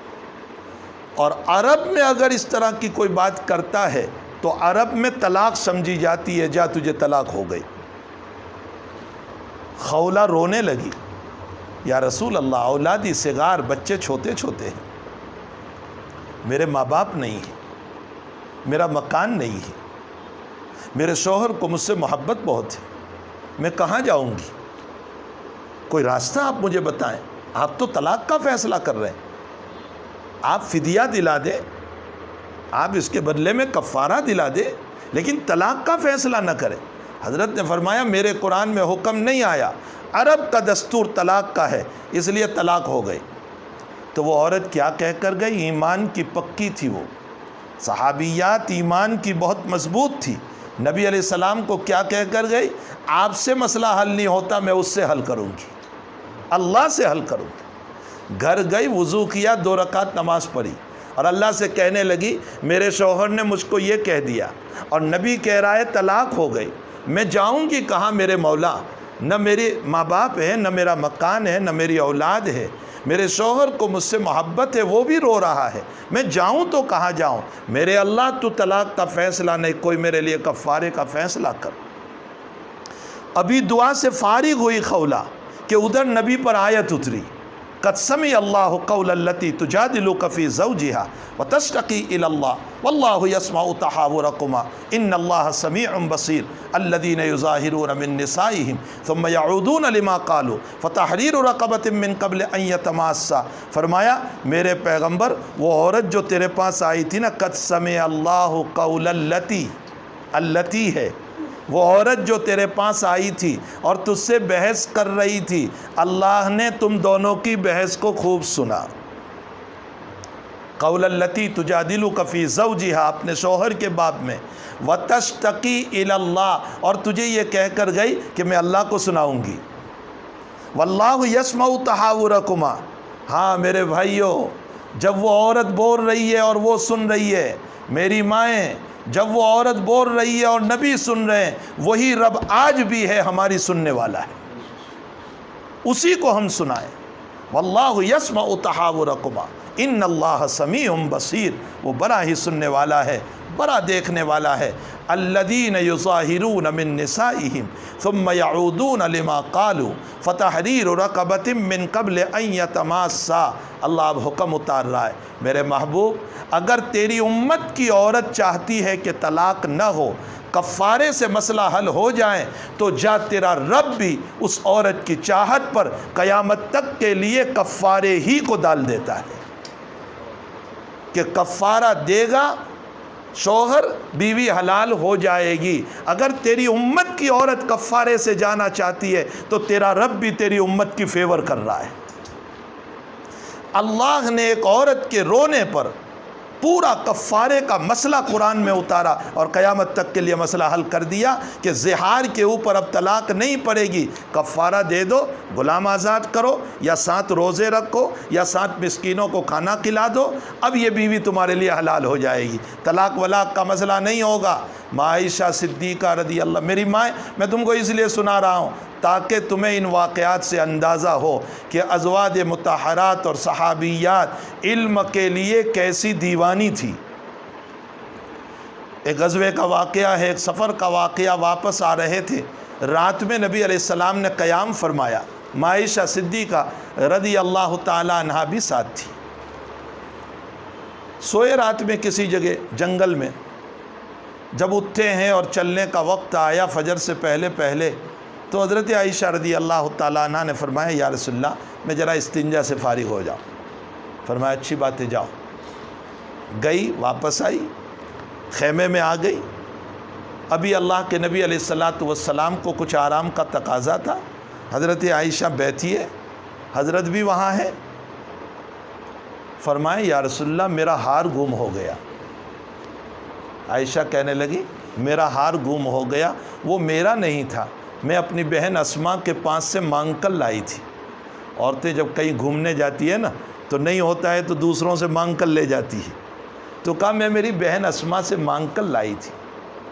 Speaker 1: اور عرب میں اگر اس طرح کی کوئی بات کرتا ہے تو عرب میں طلاق سمجھی جاتی ہے، جا تجھے طلاق ہو گئی۔ خولہ رونے لگی، یا رسول اللہ اولادی صغار، بچے چھوٹے چھوٹے ہیں، میرے ماں باپ نہیں ہیں، میرا مکان نہیں ہے، میرے شوہر کو مجھ سے محبت بہت ہے، میں کہاں جاؤں گی؟ کوئی راستہ آپ مجھے بتائیں۔ آپ تو طلاق کا فیصلہ کر رہے ہیں، آپ فدیہ دلا دیں، آپ اس کے بدلے میں کفارہ دلا دیں، لیکن طلاق کا فیصلہ نہ کریں۔ حضرت نے فرمایا میرے قرآن میں حکم نہیں آیا، عرب کا دستور طلاق کا ہے، اس لیے طلاق ہو گئی۔ تو وہ عورت کیا کہہ کر گئی؟ ایمان کی پکی تھی وہ، صحابیات ایمان کی بہت مضبوط تھی۔ نبی علیہ السلام کو کیا کہہ کر گئی؟ آپ سے مسئلہ حل نہیں ہوتا، میں اس سے حل کروں گی، اللہ سے حل کروں گی۔ گھر گئی، وضو کیا، 2 رکعت نماز پڑھی اور اللہ سے کہنے لگی میرے شوہر نے مجھ کو یہ کہہ دیا اور نبی کہہ رہا ہے طلاق ہو گئی، میں جاؤں گی کہاں میرے مولا؟ نہ میرے ماں باپ ہے، نہ میرا مکان ہے، نہ میری اولاد ہے، میرے شوہر کو مجھ سے محبت ہے، وہ بھی رو رہا ہے، میں جاؤں تو کہاں جاؤں؟ میرے اللہ تو طلاق کا فیصلہ نہیں، کوئی میرے لیے کفارے کا فیصلہ کر۔ ابھی دعا سے فارغ ہوئی خولہ کہ ادھر نبی پر آیت اتری، قد سمع اللہ قول التی تجادلک فی زوجہا وتشتکی الی اللہ واللہ یسمع تحاورکما ان اللہ سمیع بصیر الذین یظاہرون من نسائہم ثم یعودون لما قالوا فتحریر رقبۃ من قبل ان یتماسا۔ فرمایا میرے پیغمبر، وہ عورت جو تیرے پاس آئی تھی نا، قد سمع اللہ قول التی، التی ہے وہ عورت جو تیرے پاس آئی تھی اور تجھ سے بحث کر رہی تھی، اللہ نے تم دونوں کی بحث کو خوب سنا۔ قول التی تجادلک فی زوجہا، اپنے شوہر کے باب میں، وتشتکی الی اللہ، اور تجھے یہ کہہ کر گئی کہ میں اللہ کو سناؤں گی۔ واللہ یسمع تحاورکما، ہاں میرے بھائیوں، جب وہ عورت بول رہی ہے اور وہ سن رہی ہے، میری مائیں، جب وہ عورت بول رہی ہے اور نبی سن رہے ہیں، وہی رب آج بھی ہے، ہماری سننے والا ہے، اسی کو ہم سنائیں۔ واللہ یسمع تحاورکما ان اللہ سمیع بصیر، وہ بڑا ہی سننے والا ہے، بڑا دیکھنے والا ہے۔ الذین یظاہرون من نسائہم ثم یعودون لما قالوا فتحریر رقبۃ من قبل ان یتماسا۔ اللہ اب حکم اتار رہا ہے، میرے محبوب، اگر تیری امت کی عورت چاہتی ہے کہ طلاق نہ ہو، کفارے سے مسئلہ حل ہو جائیں، تو جا تیرا رب بھی اس عورت کی چاہت پر قیامت تک کے لیے کفارے ہی کو ڈال دیتا ہے کہ کفارہ دے گا، شوہر، بیوی حلال ہو جائے گی۔ اگر تیری امت کی عورت کفارے سے جانا چاہتی ہے تو تیرا رب بھی تیری امت کی فیور کر رہا ہے۔ اللہ نے ایک عورت کے رونے پر پورا کفارے کا مسئلہ قرآن میں اتارا اور قیامت تک کے لیے مسئلہ حل کر دیا کہ زہار کے اوپر اب طلاق نہیں پڑے گی، کفارہ دے دو، غلام آزاد کرو، یا 7 روزے رکھو، یا 7 مسکینوں کو کھانا کھلا دو، اب یہ بیوی تمہارے لیے حلال ہو جائے گی، طلاق ولاق کا مسئلہ نہیں ہوگا۔ ماں عائشہ صدیقہ رضی اللہ، میری ماں، میں تم کو اس لیے سنا رہا ہوں تاکہ تمہیں ان واقعات سے اندازہ ہو کہ ازواج مطہرات اور صحابیات علم کے لیے کیسی دیوانی تھی۔ ایک غزوے کا واقعہ ہے، ایک سفر کا واقعہ، واپس آ رہے تھے، رات میں نبی علیہ السلام نے قیام فرمایا، ماں عائشہ صدیقہ رضی اللہ تعالی عنہا بھی ساتھ تھی۔ سوئے رات میں کسی جگہ جنگل میں، جب اٹھتے ہیں اور چلنے کا وقت آیا فجر سے پہلے پہلے، تو حضرت عائشہ رضی اللہ تعالیٰ عنہ نے فرمایا یا رسول اللہ میں ذرا استنجا سے فارغ ہو جاؤں۔ فرمایا اچھی بات ہے، جاؤ۔ گئی، واپس آئی، خیمے میں آ گئی۔ ابھی اللہ کے نبی علیہ السلام کو کچھ آرام کا تقاضا تھا، حضرت عائشہ بیٹھی ہے، حضرت بھی وہاں ہے۔ فرمایا یا رسول اللہ میرا ہار گم ہو گیا۔ عائشہ کہنے لگی میرا ہار گم ہو گیا، وہ میرا نہیں تھا، میں اپنی بہن اسماء کے پاس سے مانگ کر لائی تھی۔ عورتیں جب کہیں گھومنے جاتی ہے نا تو نہیں ہوتا ہے تو دوسروں سے مانگ کر لے جاتی ہے، تو کہا میں میری بہن اسماء سے مانگ کر لائی تھی،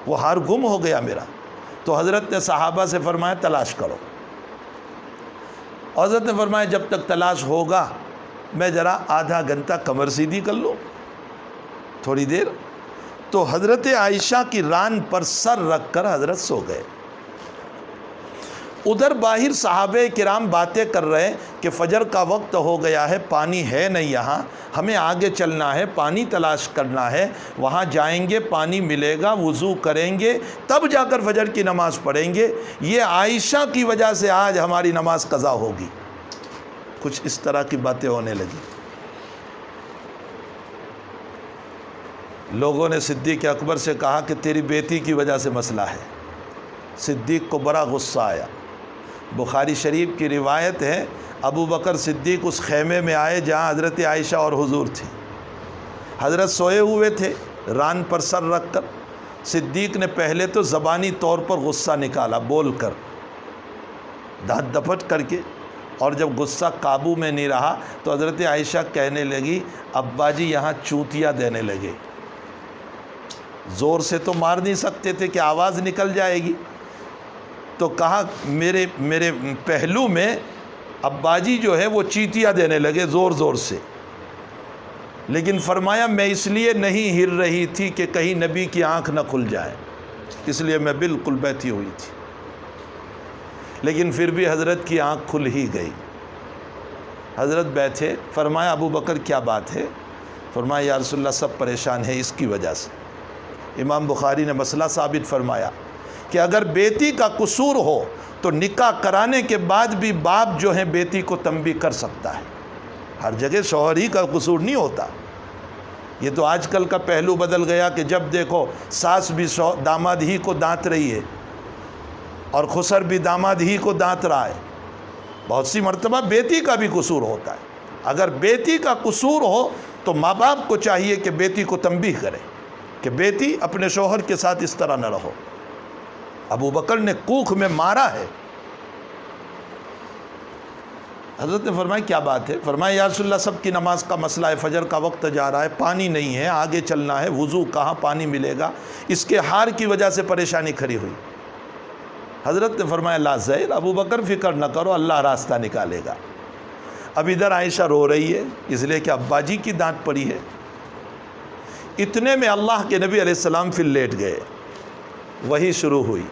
Speaker 1: وہ ہار گم ہو گیا میرا۔ تو حضرت نے صحابہ سے فرمایا تلاش کرو۔ حضرت نے فرمایا جب تک تلاش ہوگا میں ذرا آدھا گھنٹہ کمر سیدھی کر لوں، تھوڑی دیر۔ تو حضرت عائشہ کی ران پر سر رکھ کر حضرت سو گئے۔ ادھر باہر صحابہ کرام باتیں کر رہے کہ فجر کا وقت ہو گیا ہے، پانی ہے نہیں یہاں، ہمیں آگے چلنا ہے، پانی تلاش کرنا ہے، وہاں جائیں گے پانی ملے گا، وضو کریں گے تب جا کر فجر کی نماز پڑھیں گے، یہ عائشہ کی وجہ سے آج ہماری نماز قضا ہوگی۔ کچھ اس طرح کی باتیں ہونے لگی۔ لوگوں نے صدیق اکبر سے کہا کہ تیری بیٹی کی وجہ سے مسئلہ ہے۔ صدیق کو بڑا غصہ آیا۔ بخاری شریف کی روایت ہے ابو بکر صدیق اس خیمے میں آئے جہاں حضرت عائشہ اور حضور تھے۔ حضرت سوئے ہوئے تھے ران پر سر رکھ کر۔ صدیق نے پہلے تو زبانی طور پر غصہ نکالا بول کر، دھت دپٹ کر کے، اور جب غصہ قابو میں نہیں رہا تو حضرت عائشہ کہنے لگی ابا جی یہاں چونتیاں دینے لگے۔ زور سے تو مار نہیں سکتے تھے کہ آواز نکل جائے گی، تو کہا میرے پہلو میں ابا جی جو ہے وہ چیتیاں دینے لگے زور زور سے۔ لیکن فرمایا میں اس لیے نہیں ہل رہی تھی کہ کہیں نبی کی آنکھ نہ کھل جائے، اس لیے میں بالکل بیٹھی ہوئی تھی، لیکن پھر بھی حضرت کی آنکھ کھل ہی گئی۔ حضرت بیٹھے، فرمایا ابو بکر کیا بات ہے؟ فرمایا یا رسول اللہ سب پریشان ہیں اس کی وجہ سے۔ امام بخاری نے مسئلہ ثابت فرمایا کہ اگر بیٹی کا قصور ہو تو نکاح کرانے کے بعد بھی باپ جو ہے بیٹی کو تنبیہ کر سکتا ہے، ہر جگہ شوہر ہی کا قصور نہیں ہوتا۔ یہ تو آج کل کا پہلو بدل گیا کہ جب دیکھو ساس بھی داماد ہی کو دانت رہی ہے اور خسر بھی داماد ہی کو دانت رہا ہے۔ بہت سی مرتبہ بیٹی کا بھی قصور ہوتا ہے۔ اگر بیٹی کا قصور ہو تو ماں باپ کو چاہیے کہ بیٹی کو تنبیہ کرے کہ بیٹی اپنے شوہر کے ساتھ اس طرح نہ رہو۔ ابو بکر نے کوکھ میں مارا ہے۔ حضرت نے فرمایا کیا بات ہے؟ فرمایا یا رسول اللہ سب کی نماز کا مسئلہ ہے، فجر کا وقت جا رہا ہے، پانی نہیں ہے، آگے چلنا ہے، وضو کہاں پانی ملے گا، اس کے ہار کی وجہ سے پریشانی کھڑی ہوئی۔ حضرت نے فرمایا لا زیر، ابو بکر فکر نہ کرو، اللہ راستہ نکالے گا۔ اب ادھر عائشہ رو رہی ہے اس لیے کہ ابا جی کی دانت پڑی ہے۔ اتنے میں اللہ کے نبی علیہ السلام پھر لیٹ گئے، وحی شروع ہوئی،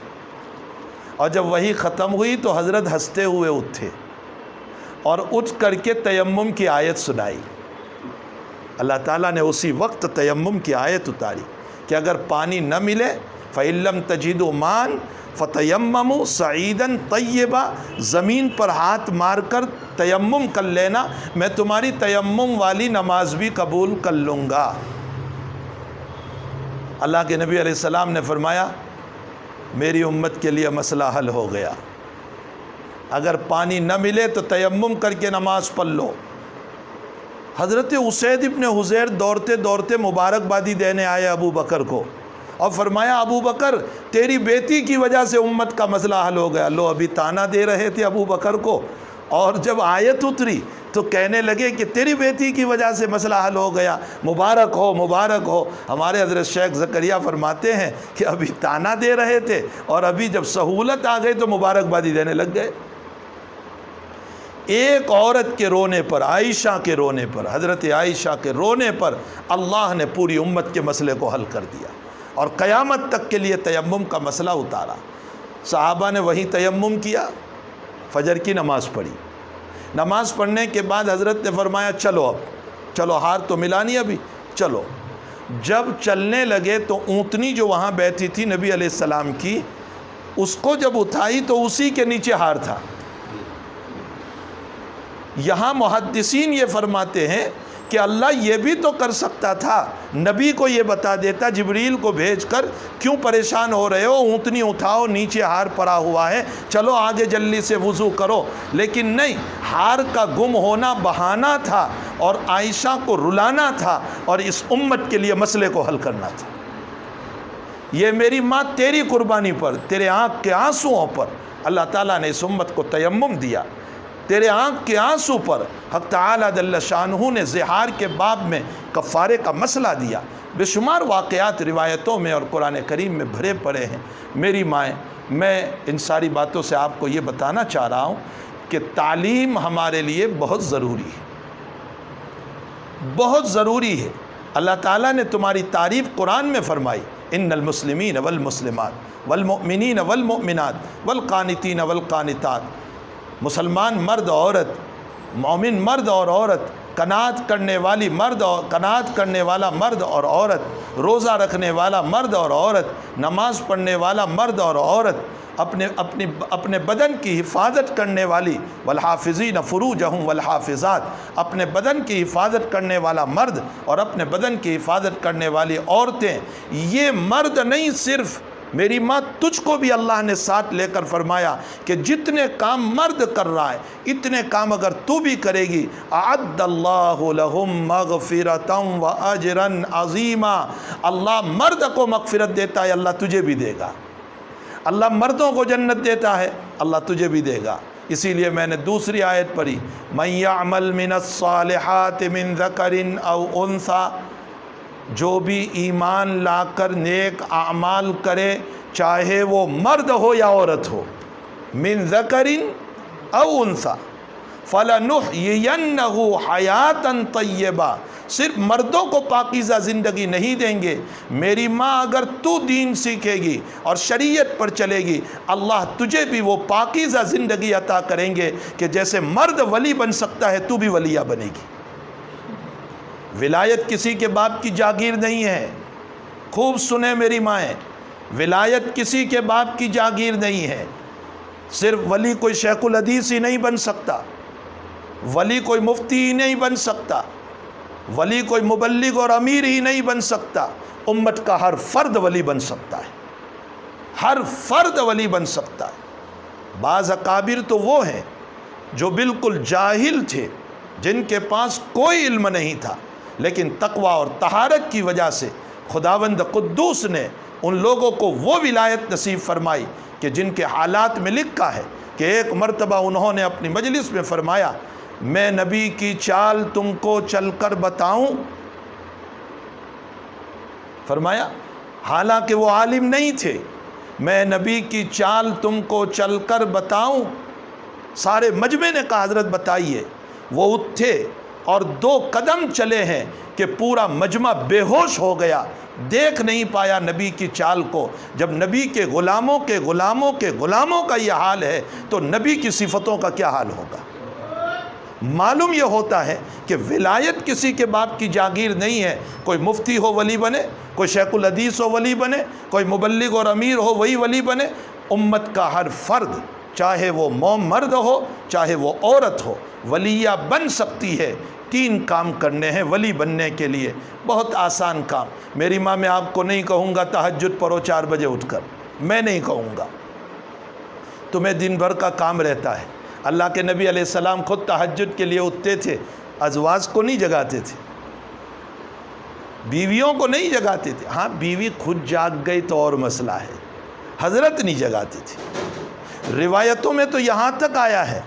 Speaker 1: اور جب وحی ختم ہوئی تو حضرت ہنستے ہوئے اٹھے اور اٹھ کر کے تیمم کی آیت سنائی۔ اللہ تعالیٰ نے اسی وقت تیمم کی آیت اتاری کہ اگر پانی نہ ملے فَإِن لَّمْ تَجِدُوا مَاءً فَتَيَمَّمُوا صَعِيدًا طَيِّبًا، زمین پر ہاتھ مار کر تیمم کر لینا، میں تمہاری تیمم والی نماز بھی قبول کر لوں گا۔ اللہ کے نبی علیہ السلام نے فرمایا میری امت کے لیے مسئلہ حل ہو گیا، اگر پانی نہ ملے تو تیمم کر کے نماز پڑھ لو، حضرت اسید ابن حضیر دوڑتے دوڑتے مبارکبادی دینے آئے ابو بکر کو اور فرمایا ابو بکر تیری بیٹی کی وجہ سے امت کا مسئلہ حل ہو گیا۔ لو ابھی تانا دے رہے تھے ابو بکر کو، اور جب آیت اتری تو کہنے لگے کہ تیری بیٹی کی وجہ سے مسئلہ حل ہو گیا، مبارک ہو مبارک ہو۔ ہمارے حضرت شیخ زکریا فرماتے ہیں کہ ابھی تانا دے رہے تھے اور ابھی جب سہولت آ گئی تو مبارکبادی دینے لگ گئے۔ ایک عورت کے رونے پر، عائشہ کے رونے پر، حضرت عائشہ کے رونے پر اللہ نے پوری امت کے مسئلے کو حل کر دیا اور قیامت تک کے لیے تیمم کا مسئلہ اتارا۔ صحابہ نے وہی تیمم کیا، فجر کی نماز پڑھی۔ نماز پڑھنے کے بعد حضرت نے فرمایا چلو اب چلو، ہار تو ملا نہیں ابھی، چلو۔ جب چلنے لگے تو اونٹنی جو وہاں بیٹھی تھی نبی علیہ السلام کی، اس کو جب اٹھائی تو اسی کے نیچے ہار تھا۔ یہاں محدثین یہ فرماتے ہیں کہ اللہ یہ بھی تو کر سکتا تھا، نبی کو یہ بتا دیتا جبریل کو بھیج کر، کیوں پریشان ہو رہے ہو، اونٹنی اٹھاؤ، نیچے ہار پڑا ہوا ہے، چلو آگے جلدی سے وضو کرو۔ لیکن نہیں، ہار کا گم ہونا بہانہ تھا اور عائشہ کو رلانا تھا اور اس امت کے لیے مسئلے کو حل کرنا تھا۔ یہ میری ماں تیری قربانی پر، تیرے آنکھ کے آنسوؤں پر اللہ تعالیٰ نے اس امت کو تیمم دیا۔ تیرے آنکھ کے آنسو پر حق تعالیٰ جل شانہ نے زہار کے باب میں کفارے کا مسئلہ دیا۔ بے شمار واقعات روایتوں میں اور قرآن کریم میں بھرے پڑے ہیں۔ میری مائیں، میں ان ساری باتوں سے آپ کو یہ بتانا چاہ رہا ہوں کہ تعلیم ہمارے لیے بہت ضروری ہے، بہت ضروری ہے۔ اللہ تعالیٰ نے تمہاری تعریف قرآن میں فرمائی، ان المسلمین والمسلمات والمؤمنین والمؤمنات والقانتین والقانتات، مسلمان مرد عورت، مومن مرد اور عورت، قناعت کرنے والی مرد اور قناعت کرنے والا مرد اور عورت، روزہ رکھنے والا مرد اور عورت، نماز پڑھنے والا مرد اور عورت، اپنے بدن کی حفاظت کرنے والی، والحافظین فروجہم والحافظات، اپنے بدن کی حفاظت کرنے والا مرد اور اپنے بدن کی حفاظت کرنے والی عورتیں۔ یہ مرد نہیں، صرف میری ماں تجھ کو بھی اللہ نے ساتھ لے کر فرمایا کہ جتنے کام مرد کر رہا ہے اتنے کام اگر تو بھی کرے گی، اعد اللہ لہم مغفرۃ و اجرا عظیما، اللہ مرد کو مغفرت دیتا ہے، اللہ تجھے بھی دے گا۔ اللہ مردوں کو جنت دیتا ہے، اللہ تجھے بھی دے گا۔ اسی لیے میں نے دوسری آیت پڑھی، من یعمل من الصالحات من ذکر او انثی، جو بھی ایمان لا کر نیک اعمال کرے، چاہے وہ مرد ہو یا عورت ہو، من ذکر او انثی فلنحیینہ حیاتا طیبہ، صرف مردوں کو پاکیزہ زندگی نہیں دیں گے۔ میری ماں، اگر تو دین سیکھے گی اور شریعت پر چلے گی، اللہ تجھے بھی وہ پاکیزہ زندگی عطا کریں گے کہ جیسے مرد ولی بن سکتا ہے تو بھی ولیہ بنے گی۔ ولایت کسی کے باپ کی جاگیر نہیں ہے، خوب سنیں میری مائیں، ولایت کسی کے باپ کی جاگیر نہیں ہے۔ صرف ولی کوئی شیخ الحدیث ہی نہیں بن سکتا، ولی کوئی مفتی ہی نہیں بن سکتا، ولی کوئی مبلغ اور امیر ہی نہیں بن سکتا، امت کا ہر فرد ولی بن سکتا ہے، ہر فرد ولی بن سکتا ہے۔ بعض اکابر تو وہ ہیں جو بالکل جاہل تھے، جن کے پاس کوئی علم نہیں تھا، لیکن تقوی اور طہارت کی وجہ سے خداوند قدوس نے ان لوگوں کو وہ ولایت نصیب فرمائی کہ جن کے حالات میں لکھا ہے کہ ایک مرتبہ انہوں نے اپنی مجلس میں فرمایا، میں نبی کی چال تم کو چل کر بتاؤں؟ فرمایا، حالانکہ وہ عالم نہیں تھے، میں نبی کی چال تم کو چل کر بتاؤں؟ سارے مجمع نے کہا حضرت بتائیے۔ وہ اٹھے اور 2 قدم چلے ہیں کہ پورا مجمع بے ہوش ہو گیا، دیکھ نہیں پایا نبی کی چال کو۔ جب نبی کے غلاموں کے غلاموں کے غلاموں کا یہ حال ہے تو نبی کی صفتوں کا کیا حال ہوگا؟ معلوم یہ ہوتا ہے کہ ولایت کسی کے باپ کی جاگیر نہیں ہے۔ کوئی مفتی ہو ولی بنے، کوئی شیخ الحدیث ہو ولی بنے، کوئی مبلغ اور امیر ہو وہی ولی بنے۔ امت کا ہر فرد، چاہے وہ مرد ہو چاہے وہ عورت ہو، ولیہ بن سکتی ہے۔ 3 کام کرنے ہیں ولی بننے کے لیے، بہت آسان کام۔ میری ماں، میں آپ کو نہیں کہوں گا تہجد پڑھو 4 بجے اٹھ کر، میں نہیں کہوں گا، تمہیں دن بھر کا کام رہتا ہے۔ اللہ کے نبی علیہ السلام خود تہجد کے لیے اٹھتے تھے، ازواج کو نہیں جگاتے تھے، بیویوں کو نہیں جگاتے تھے۔ ہاں بیوی خود جاگ گئی تو اور مسئلہ ہے، حضرت نہیں جگاتے تھے۔ روایتوں میں تو یہاں تک آیا ہے،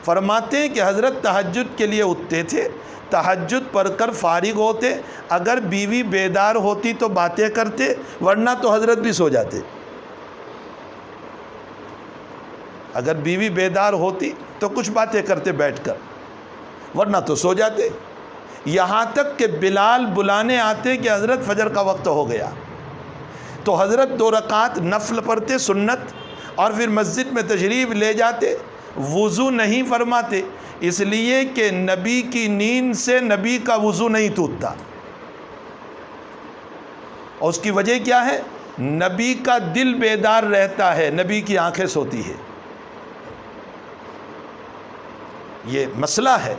Speaker 1: فرماتے ہیں کہ حضرت تہجد کے لیے اٹھتے تھے، تہجد پڑھ کر فارغ ہوتے، اگر بیوی بیدار ہوتی تو باتیں کرتے، ورنہ تو حضرت بھی سو جاتے۔ اگر بیوی بیدار ہوتی تو کچھ باتیں کرتے بیٹھ کر، ورنہ تو سو جاتے۔ یہاں تک کہ بلال بلانے آتے کہ حضرت فجر کا وقت ہو گیا، تو حضرت 2 رکعت نفل پڑھتے سنت، اور پھر مسجد میں تشریف لے جاتے۔ وضو نہیں فرماتے، اس لیے کہ نبی کی نیند سے نبی کا وضو نہیں ٹوٹتا، اور اس کی وجہ کیا ہے؟ نبی کا دل بیدار رہتا ہے، نبی کی آنکھیں سوتی ہے۔ یہ مسئلہ ہے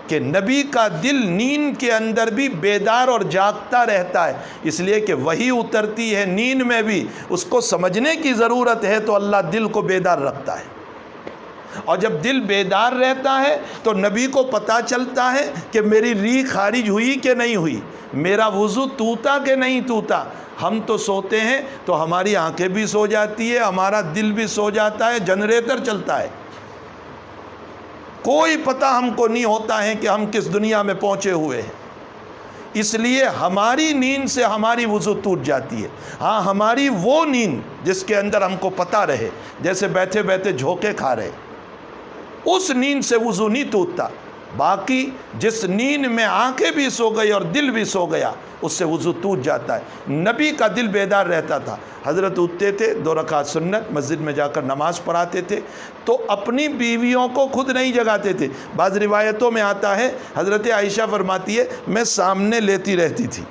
Speaker 1: کہ نبی کا دل نیند کے اندر بھی بیدار اور جاگتا رہتا ہے، اس لیے کہ وحی اترتی ہے نیند میں بھی، اس کو سمجھنے کی ضرورت ہے تو اللہ دل کو بیدار رکھتا ہے، اور جب دل بیدار رہتا ہے تو نبی کو پتہ چلتا ہے کہ میری ریح خارج ہوئی کہ نہیں ہوئی، میرا وضو ٹوٹا کہ نہیں ٹوٹا۔ ہم تو سوتے ہیں تو ہماری آنکھیں بھی سو جاتی ہے، ہمارا دل بھی سو جاتا ہے، جنریٹر چلتا ہے، کوئی پتہ ہم کو نہیں ہوتا ہے کہ ہم کس دنیا میں پہنچے ہوئے ہیں، اس لیے ہماری نیند سے ہماری وضو ٹوٹ جاتی ہے۔ ہاں ہماری وہ نیند جس کے اندر ہم کو پتہ رہے، جیسے بیٹھے بیٹھے جھونکے کھا رہے، اس نیند سے وضو نہیں ٹوٹتا، باقی جس نیند میں آنکھیں بھی سو گئی اور دل بھی سو گیا اس سے وضو ٹوٹ جاتا ہے۔ نبی کا دل بیدار رہتا تھا، حضرت اٹھتے تھے 2 رکعت سنت، مسجد میں جا کر نماز پڑھاتے تھے، تو اپنی بیویوں کو خود نہیں جگاتے تھے۔ بعض روایتوں میں آتا ہے، حضرت عائشہ فرماتی ہے میں سامنے لیتی رہتی تھی،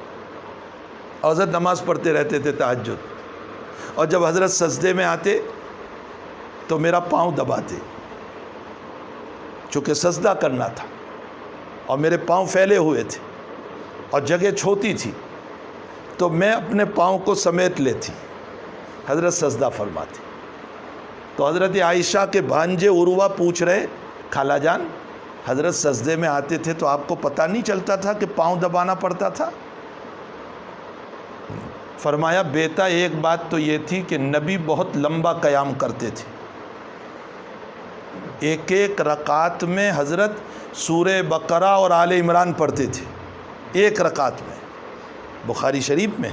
Speaker 1: حضرت نماز پڑھتے رہتے تھے تہجد، اور جب حضرت سجدے میں آتے تو میرا پاؤں دباتے، چونکہ سجدہ کرنا تھا اور میرے پاؤں پھیلے ہوئے تھے اور جگہ چھوٹی تھی، تو میں اپنے پاؤں کو سمیٹ لیتی، حضرت سجدہ فرماتے۔ تو حضرت عائشہ کے بھانجے عروہ پوچھ رہے، خالہ جان حضرت سجدے میں آتے تھے تو آپ کو پتہ نہیں چلتا تھا کہ پاؤں دبانا پڑتا تھا؟ فرمایا بیٹا ایک بات تو یہ تھی کہ نبی بہت لمبا قیام کرتے تھے، ایک ایک رکعت میں حضرت سورہ بقرہ اور آل عمران پڑھتے تھے، ایک رکعت میں، بخاری شریف میں۔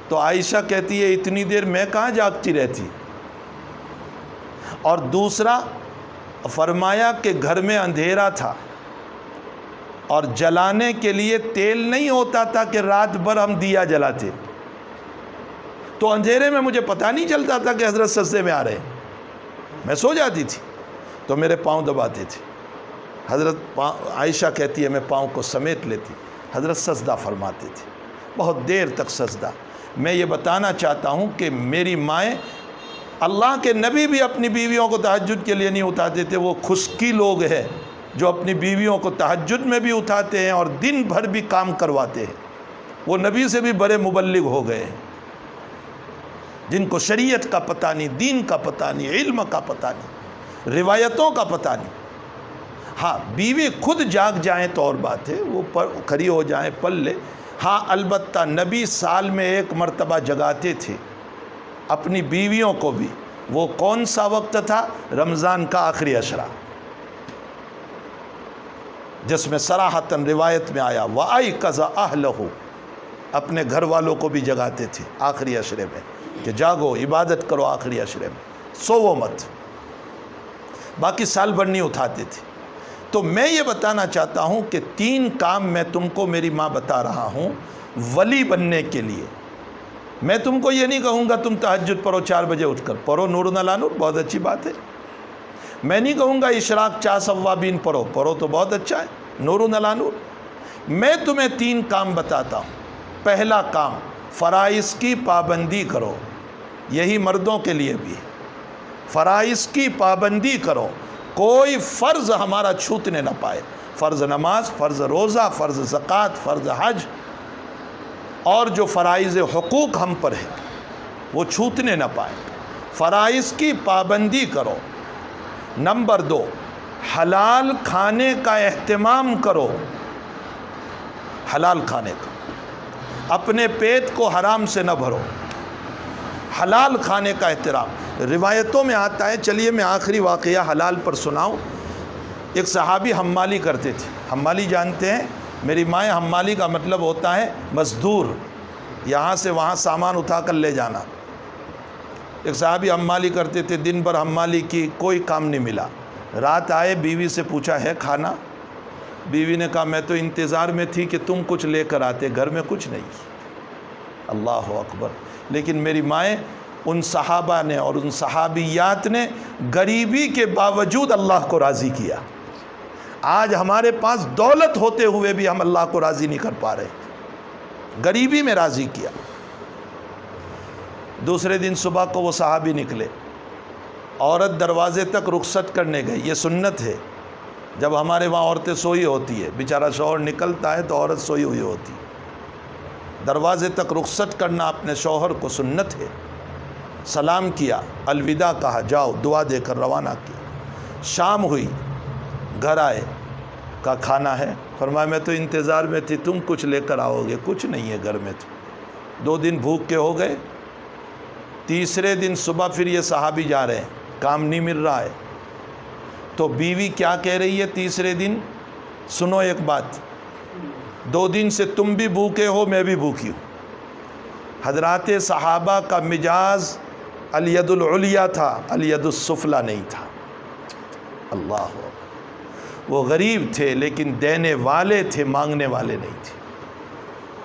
Speaker 1: تو عائشہ کہتی ہے اتنی دیر میں کہاں جاگتی رہتی، اور دوسرا فرمایا کہ گھر میں اندھیرا تھا اور جلانے کے لیے تیل نہیں ہوتا تھا کہ رات بھر ہم دیا جلاتے، تو اندھیرے میں مجھے پتہ نہیں چلتا تھا کہ حضرت سجدے میں آ رہے ہیں، میں سو جاتی تھی تو میرے پاؤں دباتے تھے۔ حضرت عائشہ کہتی ہے میں پاؤں کو سمیٹ لیتی، حضرت سجدہ فرماتے تھے، بہت دیر تک سجدہ۔ میں یہ بتانا چاہتا ہوں کہ میری مائیں، اللہ کے نبی بھی اپنی بیویوں کو تہجد کے لیے نہیں اٹھاتے تھے، وہ خشکی لوگ ہیں جو اپنی بیویوں کو تہجد میں بھی اٹھاتے ہیں اور دن بھر بھی کام کرواتے ہیں، وہ نبی سے بھی بڑے مبلغ ہو گئے ہیں، جن کو شریعت کا پتہ نہیں، دین کا پتہ نہیں، علم کا پتہ نہیں، روایتوں کا پتہ نہیں۔ ہاں بیوی خود جاگ جائیں تو اور بات ہے، وہ کھڑی ہو جائیں پڑھ لے۔ ہاں البتہ نبی سال میں 1 مرتبہ جگاتے تھے اپنی بیویوں کو بھی، وہ کون سا وقت تھا؟ رمضان کا آخری عشرہ، جس میں صراحتاً روایت میں آیا وَأَيْقَظَ أَهْلَهُ، اپنے گھر والوں کو بھی جگاتے تھے آخری عشرے میں کہ جاگو عبادت کرو، آخری عشرے میں سوو مت، باقی سال بھر نہیں اٹھاتے تھے۔ تو میں یہ بتانا چاہتا ہوں کہ 3 کام میں تم کو میری ماں بتا رہا ہوں ولی بننے کے لیے۔ میں تم کو یہ نہیں کہوں گا تم تہجد پڑھو 4 بجے اٹھ کر، پڑھو نور علی نور، بہت اچھی بات ہے۔ میں نہیں کہوں گا اشراق 4 صوابین پڑھو، پڑھو تو بہت اچھا ہے، نور علی نور۔ میں تمہیں 3 کام بتاتا ہوں۔ پہلا کام، فرائض کی پابندی کرو، یہی مردوں کے لیے بھی ہے، فرائض کی پابندی کرو، کوئی فرض ہمارا چھوٹنے نہ پائے، فرض نماز، فرض روزہ، فرض زکوٰۃ، فرض حج، اور جو فرائض حقوق ہم پر ہے وہ چھوٹنے نہ پائے، فرائض کی پابندی کرو۔ نمبر 2، حلال کھانے کا اہتمام کرو، حلال کھانے کا، اپنے پیٹ کو حرام سے نہ بھرو، حلال کھانے کا احترام۔ روایتوں میں آتا ہے، چلیے میں آخری واقعہ حلال پر سناؤں۔ ایک صحابی حمالی کرتے تھے، حمالی جانتے ہیں؟ میری مائیں، حمالی کا مطلب ہوتا ہے مزدور، یہاں سے وہاں سامان اٹھا کر لے جانا۔ ایک صحابی حمالی کرتے تھے، دن بھر حمالی کی، کوئی کام نہیں ملا۔ رات آئے، بیوی سے پوچھا ہے کھانا؟ بیوی نے کہا میں تو انتظار میں تھی کہ تم کچھ لے کر آتے، گھر میں کچھ نہیں۔ اللہ اکبر! لیکن میری مائیں، ان صحابہ نے اور ان صحابیات نے غریبی کے باوجود اللہ کو راضی کیا۔ آج ہمارے پاس دولت ہوتے ہوئے بھی ہم اللہ کو راضی نہیں کر پا رہے، غریبی میں راضی کیا۔ دوسرے دن صبح کو وہ صحابی نکلے، عورت دروازے تک رخصت کرنے گئی، یہ سنت ہے۔ جب ہمارے وہاں عورتیں سوئی ہوتی ہے، بیچارہ شوہر نکلتا ہے تو عورت سوئی ہوئی ہوتی ہے، دروازے تک رخصت کرنا اپنے شوہر کو سنت ہے۔ سلام کیا، الوداع کہا، جاؤ، دعا دے کر روانہ کیا۔ شام ہوئی، گھر آئے، کہا کھانا ہے؟ فرمایا میں تو انتظار میں تھی، تم کچھ لے کر آؤ گے، کچھ نہیں ہے گھر میں۔ تو 2 دن بھوک کے ہو گئے۔ تیسرے دن صبح پھر یہ صحابی جا رہے ہیں، کام نہیں مل رہا ہے، تو بیوی کیا کہہ رہی ہے تیسرے دن؟ سنو ایک بات، 2 دن سے تم بھی بھوکے ہو، میں بھی بھوکی ہوں۔ حضرات صحابہ کا مجاز الید العلیٰ تھا، الید السفلیٰ نہیں تھا۔ اللہ، وہ غریب تھے لیکن دینے والے تھے، مانگنے والے نہیں تھے۔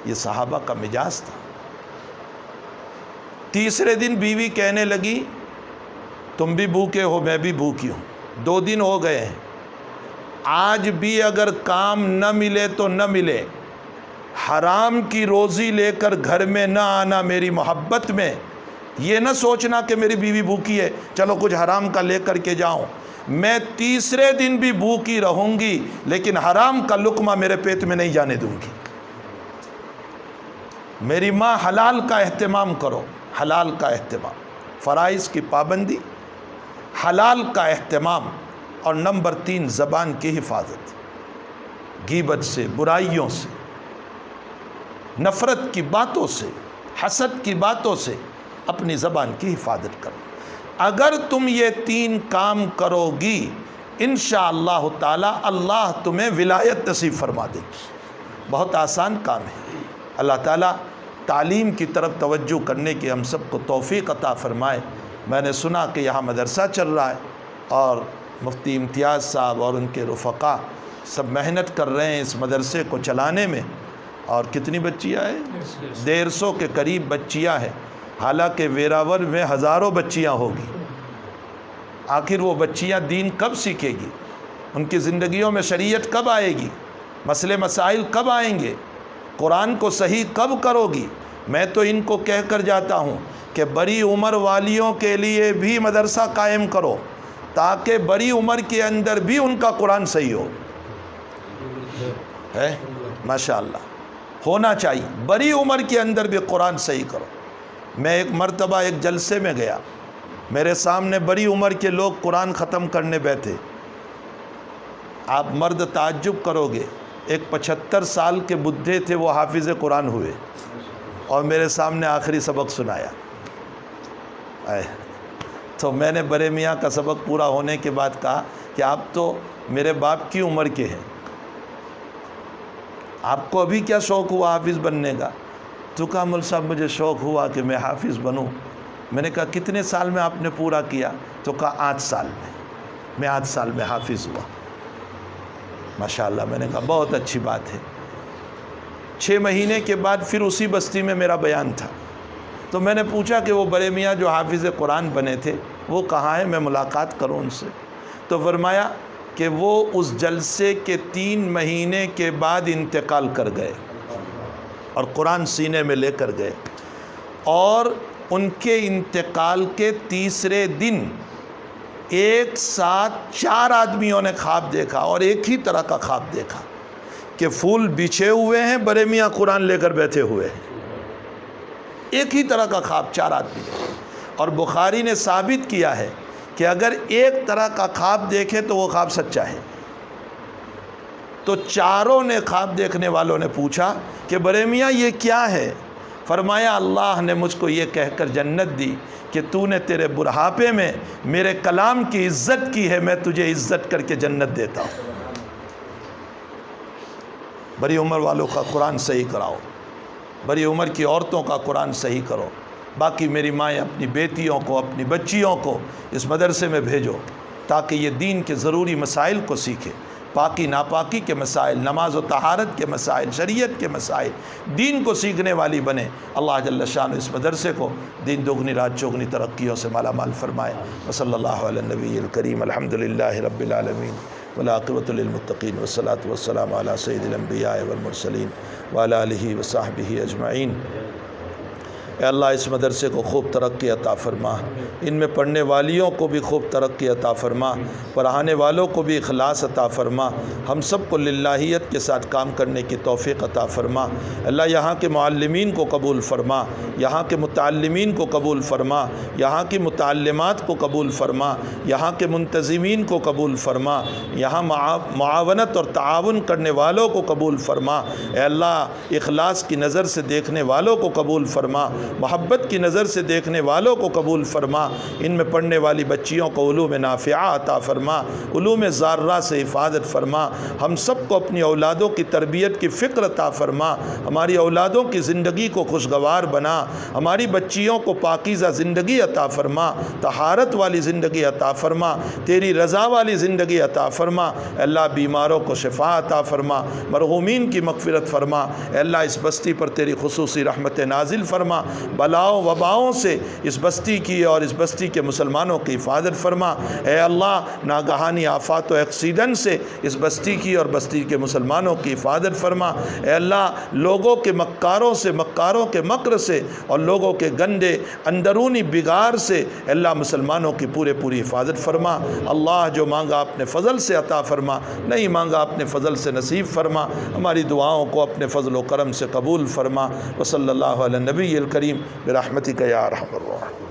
Speaker 1: یہ صحابہ کا مجاز تھا۔ تیسرے دن بیوی کہنے لگی تم بھی بھوکے ہو، میں بھی بھوکی ہوں، 2 دن ہو گئے ہیں، آج بھی اگر کام نہ ملے تو نہ ملے، حرام کی روزی لے کر گھر میں نہ آنا میری محبت میں، یہ نہ سوچنا کہ میری بیوی بھوکی ہے چلو کچھ حرام کا لے کر کے جاؤں، میں تیسرے دن بھی بھوکی رہوں گی لیکن حرام کا لقمہ میرے پیٹ میں نہیں جانے دوں گی۔ میری ماں، حلال کا اہتمام کرو، حلال کا اہتمام، فرائض کی پابندی، حلال کا اہتمام، اور نمبر 3 زبان کی حفاظت، غیبت سے، برائیوں سے، نفرت کی باتوں سے، حسد کی باتوں سے اپنی زبان کی حفاظت کرو۔ اگر تم یہ 3 کام کرو گی انشاءاللہ تعالی اللہ تمہیں ولایت نصیب فرما دے گی۔ بہت آسان کام ہے۔ اللہ تعالیٰ تعلیم کی طرف توجہ کرنے کی ہم سب کو توفیق عطا فرمائے۔ میں نے سنا کہ یہاں مدرسہ چل رہا ہے اور مفتی امتیاز صاحب اور ان کے رفقا سب محنت کر رہے ہیں اس مدرسے کو چلانے میں، اور کتنی بچیاں ہیں؟ 150 کے قریب بچیاں ہیں، حالانکہ ویراول میں ہزاروں بچیاں ہوگی۔ آخر وہ بچیاں دین کب سیکھے گی؟ ان کی زندگیوں میں شریعت کب آئے گی؟ مسئلے مسائل کب آئیں گے؟ قرآن کو صحیح کب کرو گی؟ میں تو ان کو کہہ کر جاتا ہوں کہ بڑی عمر والیوں کے لیے بھی مدرسہ قائم کرو تاکہ بڑی عمر کے اندر بھی ان کا قرآن صحیح ہو۔ ہے ماشاءاللہ، ہونا چاہیے، بڑی عمر کے اندر بھی قرآن صحیح کرو۔ میں ایک مرتبہ ایک جلسے میں گیا، میرے سامنے بڑی عمر کے لوگ قرآن ختم کرنے بیٹھے، آپ مرد تعجب کرو گے، ایک 75 سال کے بڈھے تھے، وہ حافظ قرآن ہوئے اور میرے سامنے آخری سبق سنایا۔ تو میں نے بڑے میاں کا سبق پورا ہونے کے بعد کہا کہ آپ تو میرے باپ کی عمر کے ہیں، آپ کو ابھی کیا شوق ہوا حافظ بننے کا؟ تو کہا مول صاحب مجھے شوق ہوا کہ میں حافظ بنوں۔ میں نے کہا کتنے سال میں آپ نے پورا کیا؟ تو کہا 8 سال میں 8 سال میں حافظ ہوا۔ ماشاءاللہ، میں نے کہا بہت اچھی بات ہے۔ 6 مہینے کے بعد پھر اسی بستی میں میرا بیان تھا، تو میں نے پوچھا کہ وہ بڑے میاں جو حافظ قرآن بنے تھے وہ کہاں ہیں، میں ملاقات کروں ان سے؟ تو فرمایا کہ وہ اس جلسے کے 3 مہینے کے بعد انتقال کر گئے اور قرآن سینے میں لے کر گئے، اور ان کے انتقال کے تیسرے دن ایک ساتھ 4 آدمیوں نے خواب دیکھا، اور ایک ہی طرح کا خواب دیکھا کہ پھول بچھے ہوئے ہیں، بڑے میاں قرآن لے کر بیٹھے ہوئے ہیں، ایک ہی طرح کا خواب 4 آدمی۔ اور بخاری نے ثابت کیا ہے کہ اگر ایک طرح کا خواب دیکھے تو وہ خواب سچا ہے۔ تو چاروں نے خواب دیکھنے والوں نے پوچھا کہ برے میاں یہ کیا ہے؟ فرمایا اللہ نے مجھ کو یہ کہہ کر جنت دی کہ تو نے تیرے بڑھاپے میں میرے کلام کی عزت کی ہے، میں تجھے عزت کر کے جنت دیتا ہوں۔ بڑی عمر والوں کا قرآن صحیح کراؤ، بڑی عمر کی عورتوں کا قرآن صحیح کرو۔ باقی میری مائیں اپنی بیٹیوں کو، اپنی بچیوں کو اس مدرسے میں بھیجو تاکہ یہ دین کے ضروری مسائل کو سیکھے، پاکی ناپاکی کے مسائل، نماز و طہارت کے مسائل، شریعت کے مسائل، دین کو سیکھنے والی بنے۔ اللہ جل شانہ اس مدرسے کو دین دوگنی رات چوگنی ترقیوں سے مالا مال فرمائے۔ وصلی اللہ علی النبی الکریم، الحمدللہ رب العالمین، والعاقبۃ للمتقین، والصلاۃ والسلام علی سید الانبیاء والمرسلین وعلی آلہ وصحبہ اجمعین۔ اے اللہ اس مدرسے کو خوب ترقی عطا فرما، ان میں پڑھنے والیوں کو بھی خوب ترقی عطا فرما، پڑھانے والوں کو بھی اخلاص عطا فرما، ہم سب کو للہیت کے ساتھ کام کرنے کی توفیق عطا فرما۔ اللہ یہاں کے معلمین کو قبول فرما، یہاں کے متعلمین کو قبول فرما، یہاں کی متعلمات کو قبول فرما، یہاں کے منتظمین کو قبول فرما، یہاں معاونت اور تعاون کرنے والوں کو قبول فرما۔ اے اللہ اخلاص کی نظر سے دیکھنے والوں کو قبول فرما، محبت کی نظر سے دیکھنے والوں کو قبول فرما۔ ان میں پڑھنے والی بچیوں کو علوم نافعہ عطا فرما، علوم ضارہ سے حفاظت فرما۔ ہم سب کو اپنی اولادوں کی تربیت کی فکر عطا فرما، ہماری اولادوں کی زندگی کو خوشگوار بنا، ہماری بچیوں کو پاکیزہ زندگی عطا فرما، طہارت والی زندگی عطا فرما، تیری رضا والی زندگی عطا فرما۔ اے اللہ بیماروں کو شفا عطا فرما، مرحومین کی مغفرت فرما۔ اے اللہ اس بستی پر تیری خصوصی رحمت نازل فرما، بلاؤں وباؤں سے اس بستی کی اور اس بستی کے مسلمانوں کی حفاظت فرما۔ اے اللہ ناگہانی آفات و ایکسیڈنٹ سے اس بستی کی اور بستی کے مسلمانوں کی حفاظت فرما۔ اے اللہ لوگوں کے مکاروں سے، مکاروں کے مکر سے اور لوگوں کے گندے اندرونی بگاڑ سے اے اللہ مسلمانوں کی پوری حفاظت فرما۔ اللہ جو مانگا اپنے فضل سے عطا فرما، نہیں مانگا اپنے فضل سے نصیب فرما۔ ہماری دعاؤں کو اپنے فضل و کرم سے قبول فرما۔ وصلی اللہ علی النبی الکریم برحمتک یا ارحم الراحمین۔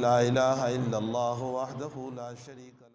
Speaker 1: لا الہ الا اللہ وحدہ لا شریک له